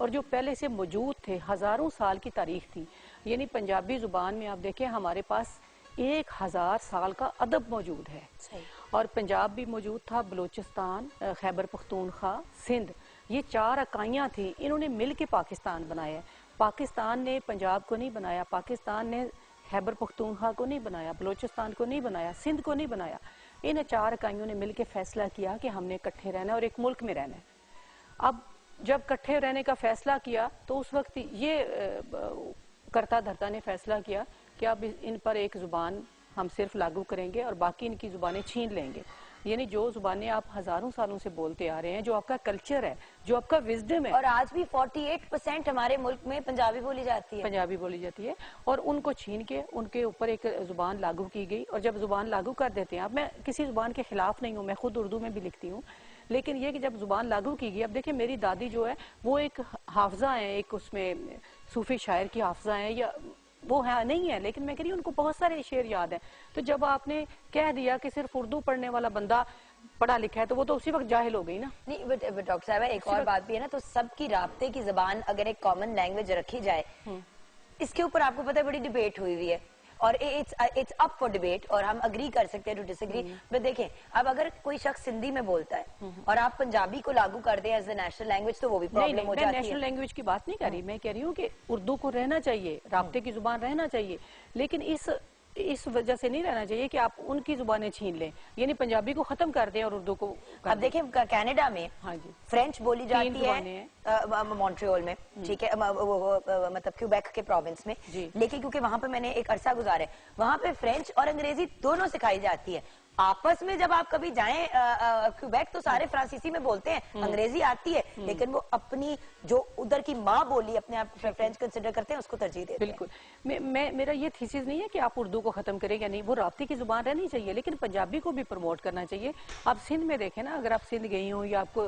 और जो पहले से मौजूद थे, हजारों साल की तारीख थी। यानी पंजाबी जुबान में आप देखें हमारे पास 1000 साल का अदब मौजूद है। सही। और पंजाब भी मौजूद था, बलूचिस्तान, खैबर पख्तूनख्वा, सिंध, ये 4 इकाइयां थी। इन्होंने मिल के पाकिस्तान बनाया है। पाकिस्तान ने पंजाब को नहीं बनाया, पाकिस्तान ने खैबर पख्तूनख्वा को नहीं बनाया, बलूचिस्तान को नहीं बनाया, सिंध को नहीं बनाया। इन 4 इकाइयों ने मिल के फैसला किया कि हमने इकट्ठे रहना है और एक मुल्क में रहना है। अब जब इकट्ठे रहने का फैसला किया तो उस वक्त ये करता धरता ने फैसला किया कि अब इन पर एक जुबान हम सिर्फ लागू करेंगे और बाकी इनकी जुबानें छीन लेंगे। यानी जो जुबानें आप हजारों सालों से बोलते आ रहे हैं, जो आपका कल्चर है, जो आपका विजडम है, और आज भी 48% हमारे मुल्क में पंजाबी बोली जाती है। पंजाबी बोली जाती है, और उनको छीन के उनके ऊपर एक जुबान लागू की गई। और जब जुबान लागू कर देते हैं, अब मैं किसी जुबान के खिलाफ नहीं हूँ, मैं खुद उर्दू में भी लिखती हूँ, लेकिन ये कि जब जुबान लागू की गई, अब देखिए मेरी दादी जो है वो एक हाफजा है, एक उसमें सूफी शायर की हाफजा है, या वो है नहीं है, लेकिन मैं कह रही हूँ उनको बहुत सारे शेर याद हैं। तो जब आपने कह दिया कि सिर्फ उर्दू पढ़ने वाला बंदा पढ़ा लिखा है, तो वो तो उसी वक्त जाहिल हो गई ना। नहीं, बट डॉक्टर साहब एक और बात भी है ना, तो सबकी राब्ते की जबान अगर एक कॉमन लैंग्वेज रखी जाए, इसके ऊपर आपको पता है बड़ी डिबेट हुई हुई है, और इट्स अप फॉर डिबेट, और हम अग्री कर सकते हैं टू डिसएग्री। बट देखें, अब अगर कोई शख्स सिंधी में बोलता है और आप पंजाबी को लागू कर दें एज ए नेशनल लैंग्वेज, तो वो भी प्रॉब्लम हो जाती है। मैं नेशनल लैंग्वेज की बात नहीं कर रही, मैं कह रही हूँ कि उर्दू को रहना चाहिए, राब्ते की जुबान रहना चाहिए, लेकिन इस वजह से नहीं रहना चाहिए कि आप उनकी जुबानें छीन लें, यानी पंजाबी को खत्म कर दें और उर्दू को। अब देखें कनाडा में हाँ जी, फ्रेंच बोली जाती है मॉन्ट्रियल में, ठीक है, मतलब क्यूबेक के प्रोविंस में, लेकिन क्योंकि वहां पे मैंने एक अरसा गुजारा है, वहां पे फ्रेंच और अंग्रेजी दोनों सिखाई जाती है। आपस में जब आप कभी जाएं क्यूबेक, तो सारे फ्रांसीसी में बोलते हैं, अंग्रेजी आती है, लेकिन वो अपनी जो उधर की माँ बोली अपने आप फ्रेंच कंसिडर करते हैं, उसको तरजीह देते हैं। बिल्कुल, मेरा ये थीसिस नहीं है कि आप उर्दू को खत्म करें या नहीं, वो राब्ते की जुबान रहनी चाहिए, लेकिन पंजाबी को भी प्रमोट करना चाहिए। आप सिंध में देखें ना, अगर आप सिंध गई हो या आपको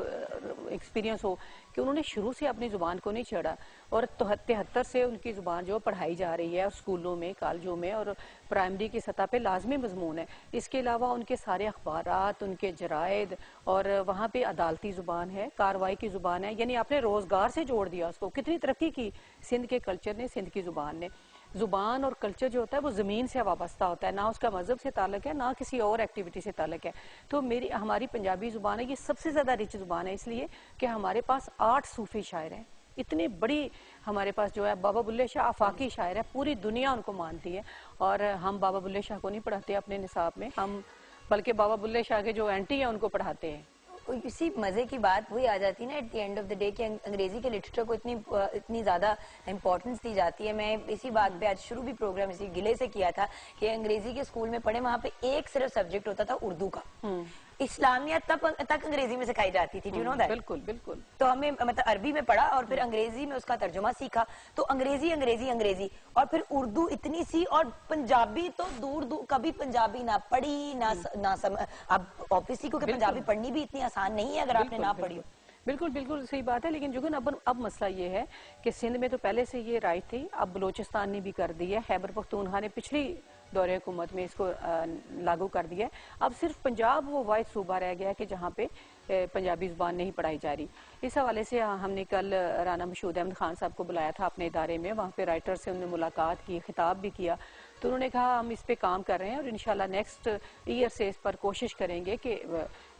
एक्सपीरियंस हो कि उन्होंने शुरू से अपनी जुबान को नहीं छेड़ा, और 73 से उनकी जुबान जो पढ़ाई जा रही है, और स्कूलों में, कॉलेजों में, और प्राइमरी की सतह पे लाजमी मजमून है। इसके अलावा उनके सारे अखबारात, उनके जरायद, और वहाँ पे अदालती जुबान है, कार्रवाई की जुबान है, यानी आपने रोजगार से जोड़ दिया उसको। कितनी तरक्की की सिंध के कल्चर ने, सिंध की जुबान ने। जुबान और कल्चर जो होता है वो जमीन से वाबस्ता होता है, ना उसका मजहब से ताल्लुक है, ना किसी और एक्टिविटी से ताल्लुक है। तो हमारी पंजाबी जुबान है, ये सबसे ज्यादा रिच जुबान है, इसलिए कि हमारे पास 8 सूफी शायर हैं। इतनी बड़ी हमारे पास जो है, बाबा बुल्ले शाह आफाकी शायर है, पूरी दुनिया उनको मानती है, और हम बाबा बुल्ले शाह को नहीं पढ़ाते अपने निसाब में, हम बल्कि बाबा बुल्ले शाह के जो एंटी है उनको पढ़ाते हैं। इसी मजे की बात वही आ जाती है ना at the end of the day, कि अंग्रेजी के लिटरेचर को इतनी ज्यादा इंपॉर्टेंस दी जाती है। मैं इसी बात पे आज शुरू भी प्रोग्राम इसी गिले से किया था कि अंग्रेजी के स्कूल में पढ़े, वहां पे एक सिर्फ सब्जेक्ट होता था उर्दू का। इस्लामियत तक अंग्रेजी में सिखाई जाती थी, डू नो दैट? बिल्कुल बिल्कुल। तो हमें मतलब अरबी में पढ़ा और फिर अंग्रेजी में उसका तर्जुमा सीखा, तो अंग्रेजी अंग्रेजी अंग्रेजी, और फिर उर्दू इतनी सी, और पंजाबी तो दूर दूर, कभी पंजाबी ना पढ़ी ना अब ऑब्वियसली क्योंकि पंजाबी पढ़नी भी इतनी आसान नहीं है अगर आपने ना पढ़ी हो। बिल्कुल बिल्कुल सही बात है, लेकिन जुगन अब मसला ये है कि सिंध में तो पहले से ये राइट थी, अब बलूचिस्तान ने भी कर दी है, खैबर पख्तूनख्वा ने पिछली दौरे हुकूमत में इसको लागू कर दिया है। अब सिर्फ पंजाब वो वाहिद सूबा रह गया है कि जहाँ पे पंजाबी जुबान नहीं पढ़ाई जा रही। इस हवाले से हमने कल राना मशहूद अहमद खान साहब को बुलाया था अपने इदारे में, वहाँ पे राइटर से उन्होंने मुलाकात की, खिताब भी किया, तो उन्होंने कहा हम इस पे काम कर रहे हैं और इंशाल्लाह नेक्स्ट ईयर से इस पर कोशिश करेंगे कि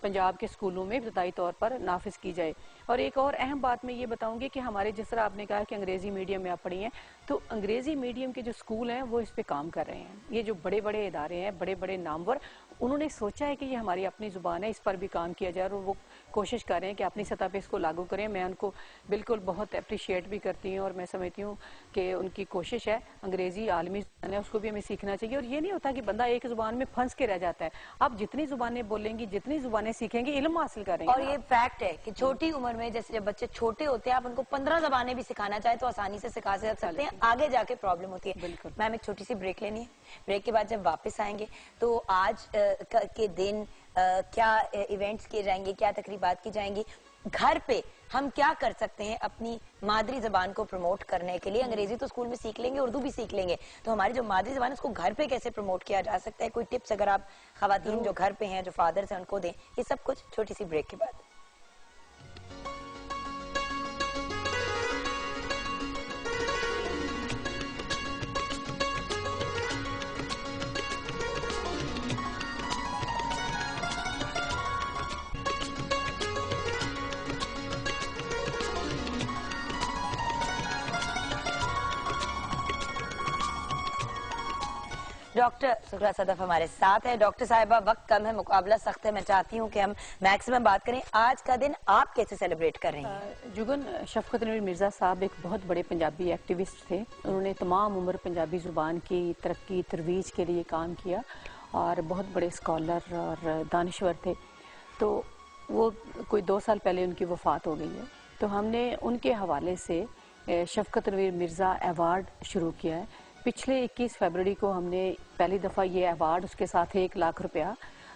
पंजाब के स्कूलों में इब्तदाई तौर पर नाफिज की जाए। और एक और अहम बात मैं ये बताऊंगी कि हमारे, जिस तरह आपने कहा कि अंग्रेजी मीडियम में आप पढ़ी हैं, तो अंग्रेजी मीडियम के जो स्कूल हैं वो इस पे काम कर रहे हैं। ये जो बड़े बड़े इदारे हैं, बड़े बड़े नामवर, उन्होंने सोचा है कि ये हमारी अपनी ज़ुबान है, इस पर भी काम किया जाए, और वो कोशिश कर रहे हैं कि अपनी सतह पे इसको लागू करें। मैं उनको बिल्कुल बहुत अप्रिशिएट भी करती हूँ, और मैं समझती हूँ कि उनकी कोशिश है। अंग्रेज़ी आलमी ज़ुबान है, उसको भी हमें सीखना चाहिए। और ये नहीं होता कि बंदा एक ज़ुबान में फंस के रह जाता है। आप जितनी ज़ुबानें बोलेंगी, जितनी ज़ुबानें सीखेंगे, इल्म हासिल करेंगे। और ये फैक्ट है कि छोटी उम्र में, जैसे जब बच्चे छोटे होते हैं, आप उनको 15 जबानें भी सिखाना चाहे तो आसानी से सिखा सकते हैं, आगे जाके प्रॉब्लम होती है। बिल्कुल। मैम, एक छोटी सी ब्रेक लेनी है। ब्रेक के बाद जब वापस आएंगे तो आज के दिन क्या इवेंट्स किए जाएंगे, क्या तकरीबात की जाएंगी, घर पे हम क्या कर सकते हैं अपनी मादरी जबान को प्रमोट करने के लिए। अंग्रेजी तो स्कूल में सीख लेंगे, उर्दू भी सीख लेंगे, तो हमारी जो मादरी जबान है उसको घर पे कैसे प्रमोट किया जा सकता है, कोई टिप्स अगर आप खवातीन जो घर पे हैं, जो फादर्स हैं, उनको दें। ये सब कुछ छोटी सी ब्रेक के बाद। डॉक्टर सुखरा सदफ हमारे साथ है। डॉक्टर साहिबा, वक्त कम है, मुकाबला सख्त है, मैं चाहती हूँ कि हम मैक्सिमम बात करें। आज का दिन आप कैसे सेलिब्रेट कर रही हैं? जुगन, शफकत नवीर मिर्ज़ा साहब एक बहुत बड़े पंजाबी एक्टिविस्ट थे। उन्होंने तमाम उम्र पंजाबी ज़ुबान की तरक्की तरवीज के लिए काम किया, और बहुत बड़े स्कॉलर और दानिश्वर थे। तो वो कोई 2 साल पहले उनकी वफ़ात हो गई है। तो हमने उनके हवाले से शफकत नवीर मिर्ज़ा अवार्ड शुरू किया है। पिछले 21 फरवरी को हमने पहली दफ़ा ये अवार्ड, उसके साथ 1 लाख रुपया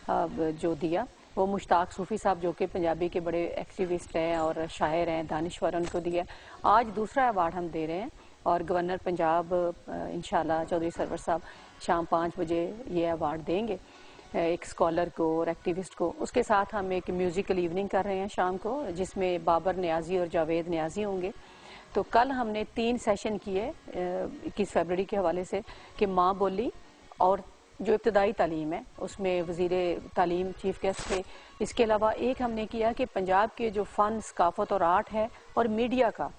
जो दिया, वो मुश्ताक सूफ़ी साहब जो कि पंजाबी के बड़े एक्टिविस्ट हैं और शायर हैं, दानिश्वर, उनको दिया। आज दूसरा अवार्ड हम दे रहे हैं, और गवर्नर पंजाब इंशाल्लाह चौधरी सरवर साहब शाम 5 बजे ये अवार्ड देंगे एक स्कॉलर को और एक्टिविस्ट को। उसके साथ हम एक म्यूज़िकल इवनिंग कर रहे हैं शाम को, जिसमें बाबर न्याजी और जावेद न्याजी होंगे। तो कल हमने 3 सेशन किए 21 फरवरी के हवाले से, कि माँ बोली और जो इब्तदाई तालीम है उसमें वज़ीरे तालीम चीफ गेस्ट थे। इसके अलावा एक हमने किया कि पंजाब के जो फ़न, सकाफ़त और आर्ट है, और मीडिया का,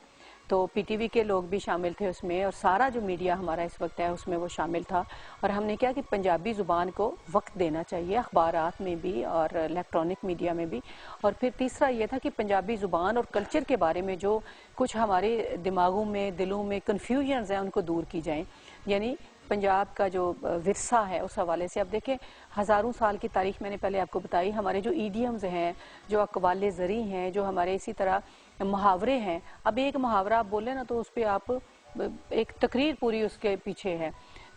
तो पीटीवी के लोग भी शामिल थे उसमें, और सारा जो मीडिया हमारा इस वक्त है उसमें वो शामिल था। और हमने क्या कि पंजाबी ज़ुबान को वक्त देना चाहिए, अखबारात में भी और इलेक्ट्रॉनिक मीडिया में भी। और फिर तीसरा ये था कि पंजाबी ज़ुबान और कल्चर के बारे में जो कुछ हमारे दिमागों में, दिलों में कन्फ्यूजन्स हैं, उनको दूर की जाएँ। यानी पंजाब का जो विरसा है उस हवाले से, अब देखें हज़ारों साल की तारीख मैंने पहले आपको बताई, हमारे जो ईडियम्स हैं, जो अकवाले ज़री हैं, जो हमारे इसी तरह मुहावरे हैं। अब एक मुहावरा आप बोले ना तो उस पर आप एक तकरीर पूरी उसके पीछे है।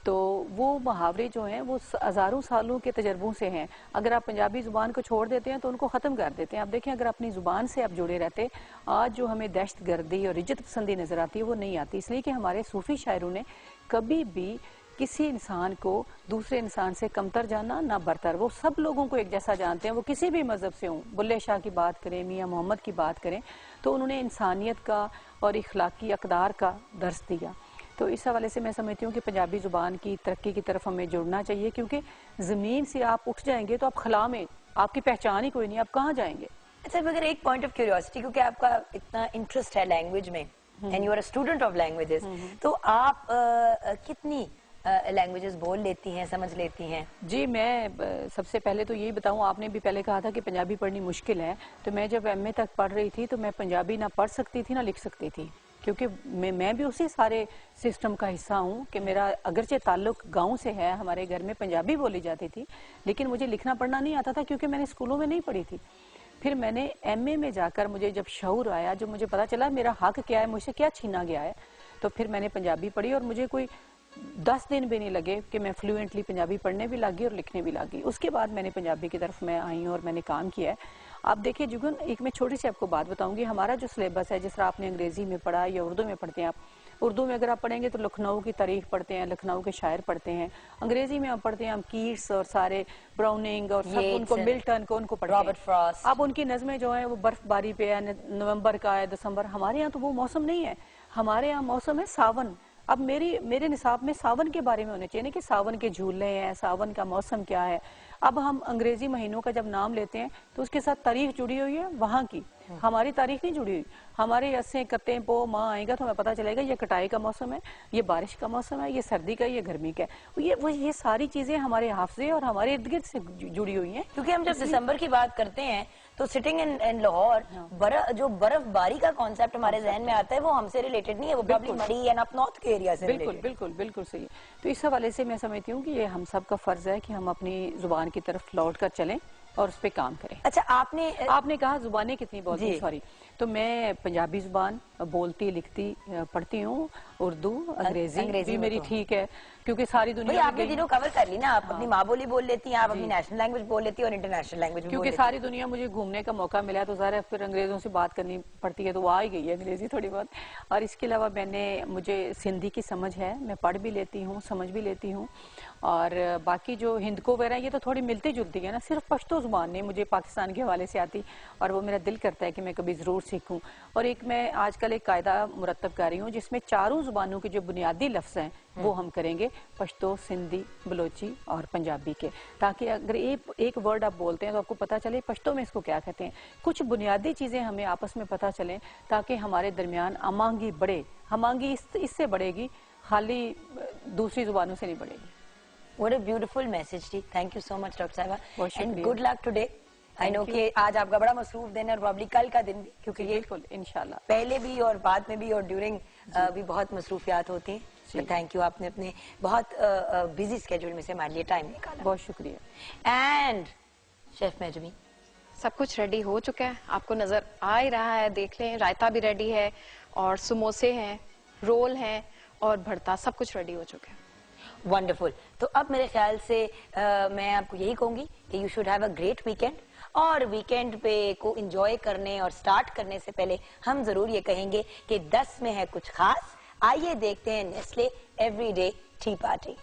तो वो मुहावरे जो हैं वो हज़ारों सालों के तजर्बों से हैं। अगर आप पंजाबी ज़ुबान को छोड़ देते हैं तो उनको ख़त्म कर देते हैं। आप देखें, अगर अपनी ज़ुबान से आप जुड़े रहते, आज जो हमें दहशत गर्दी और इज्जत पसंदी नज़र आती है वो नहीं आती, इसलिए कि हमारे सूफ़ी शायरों ने कभी भी किसी इंसान को दूसरे इंसान से कमतर जाना ना बरतर, वो सब लोगों को एक जैसा जानते हैं, वो किसी भी मज़हब से हों। बुल्ले शाह की बात करें, मियाँ मोहम्मद की बात करें, तो उन्होंने इंसानियत का और इखलाकी अक़दार का दर्स दिया। तो इस हवाले से मैं समझती हूँ कि पंजाबी ज़ुबान की तरक्की की तरफ हमें जुड़ना चाहिए, क्योंकि ज़मीन से आप उठ जाएंगे तो आप खला में, आपकी पहचान ही कोई नहीं, आप कहाँ जाएंगे। अच्छा, मगर एक पॉइंट ऑफ क्यूरियोसिटी, क्योंकि आपका इतना इंटरेस्ट है लैंग्वेज में and you are a student of languages, तो आप कितनी लैंग्वेजेस बोल लेती हैं, समझ लेती हैं? जी, मैं सबसे पहले तो यही बताऊं, आपने भी पहले कहा था कि पंजाबी पढ़नी मुश्किल है, तो मैं जब एमए तक पढ़ रही थी तो मैं पंजाबी ना पढ़ सकती थी ना लिख सकती थी, क्योंकि मैं भी उसी सारे सिस्टम का हिस्सा हूँ कि मेरा अगरचे ताल्लुक गांव से है, हमारे घर में पंजाबी बोली जाती थी, लेकिन मुझे लिखना पढ़ना नहीं आता था क्योंकि मैंने स्कूलों में नहीं पढ़ी थी। फिर मैंने एमए में जाकर मुझे जब शऊर आया, जब मुझे पता चला मेरा हक क्या है, मुझसे क्या छीना गया है, तो फिर मैंने पंजाबी पढ़ी, और मुझे कोई 10 दिन भी नहीं लगे कि मैं फ्लुएंटली पंजाबी पढ़ने भी लगी और लिखने भी लगी। उसके बाद मैंने पंजाबी की तरफ मैं आई हूँ और मैंने काम किया है। आप देखिए जुगन, एक मैं छोटी सी आपको बात बताऊंगी, हमारा जो सिलेबस है, जिस तरह आपने अंग्रेजी में पढ़ा या उर्दू में पढ़ते हैं, आप उर्दू में अगर आप पढ़ेंगे तो लखनऊ की तारीख पढ़ते हैं, लखनऊ के शायर पढ़ते हैं। अंग्रेजी में आप पढ़ते हैं हम कीट्स और सारे ब्राउनिंग और सब उनको, मिल्टन को उनको पढ़ते हैं, रॉबर्ट फ्रॉस्ट। अब उनकी नज़में जो है वो बर्फबारी पे है, नवंबर का है, दिसंबर। हमारे यहाँ तो वो मौसम नहीं है, हमारे यहाँ मौसम है सावन। अब मेरे निसाब में सावन के बारे में होने चाहिए ना, कि सावन के झूले हैं, सावन का मौसम क्या है। अब हम अंग्रेजी महीनों का जब नाम लेते हैं तो उसके साथ तारीख जुड़ी हुई है वहाँ की, हमारी तारीख नहीं जुड़ी हुई। हमारे अस्से कत्ते पो माँ आएगा तो हमें पता चलेगा ये कटाई का मौसम है, ये बारिश का मौसम है, ये सर्दी का, ये गर्मी का है। ये सारी चीजें हमारे हाफजे और हमारे इर्द गिर्द से जुड़ी हुई हैं। क्योंकि हम जब दिसंबर की बात करते हैं तो सिटिंग इन लाहौर, जो बर्फबारी का कॉन्सेप्ट हमारे जहन में आता है वो हमसे रिलेटेड नहीं है, वो प्रॉब्ली मरी एंड अप नॉर्थ के एरिया से बिल्कुल बिल्कुल बिल्कुल सही। तो इस हवाले से मैं समझती हूँ कि ये हम सब का फर्ज है कि हम अपनी जुबान की तरफ लौट कर चलें और उस पर काम करें। अच्छा, आपने कहा जुबानें कितनी बोलती हैं, सॉरी, तो मैं पंजाबी जुबान बोलती, लिखती, पढ़ती हूँ, उर्दू, अंग्रेजी भी मेरी ठीक है, क्योंकि सारी दुनिया आपने तीनों कवर कर ली ना। आप अपनी माँ बोली बोल लेती हैं, आप अपनी नेशनल लैंग्वेज बोल लेती हैं और इंटरनेशनल लैंग्वेज भी बोल लेती हैं। क्योंकि सारी दुनिया मुझे घूमने का मौका मिला तो ज़ाहिर है फिर अंग्रेजों से बात करनी पड़ती है, तो वो आ ही गई है अंग्रेजी थोड़ी बहुत। और इसके अलावा मुझे सिंधी की समझ है, मैं पढ़ भी लेती हूँ, समझ भी लेती हूँ। और बाकी जो हिंदको वगैरह ये तो थोड़ी मिलती जुलती है ना, सिर्फ पश्तो जुबान नहीं मुझे पाकिस्तान के हवाले से आती, और वो मेरा दिल करता है कि मैं कभी ज़रूर सीखूं। और मैं आजकल एक कायदा मुरतब कर रही हूँ जिसमें चारों जुबानों के जो बुनियादी लफ्ज़ हैं वो हम करेंगे, पश्तो, सिंधी, बलोची और पंजाबी के, ताकि अगर एक वर्ड आप बोलते हैं तो आपको पता चले पश्तो में इसको क्या कहते हैं। कुछ बुनियादी चीज़ें हमें आपस में पता चलें ताकि हमारे दरमियान अमांगी बढ़े। हमांगी इससे बढ़ेगी, खाली दूसरी जुबानों से नहीं बढ़ेगी। What a beautiful message थी। Thank you so much doctor साहिबा, and good luck today। I know कि आज आपका बड़ा मसरूफ दिन है और प्रॉब्ली कल का दिन भी, क्योंकि ये बिल्कुल इंशाल्लाह पहले भी और बाद में भी और ड्यूरिंग भी बहुत मसरूफियात होती हैं। थैंक यू, आपने अपने बहुत बिजी स्केड्यूल में से हमारे लिए टाइम निकाला, बहुत शुक्रिया। एंड शेफ मेजमी, सब कुछ रेडी हो चुका है, आपको नजर आ ही रहा है, देख लें। रायता भी रेडी है और समोसे हैं, रोल हैं और भरता, सब कुछ रेडी हो चुका है। वंडरफुल। तो अब मेरे ख्याल से मैं आपको यही कहूंगी कि you should have a great weekend, और वीकेंड पे को एंजॉय करने और स्टार्ट करने से पहले हम जरूर ये कहेंगे कि 10 में है कुछ खास। आइए देखते हैं नेस्ले एवरीडे टी पार्टी।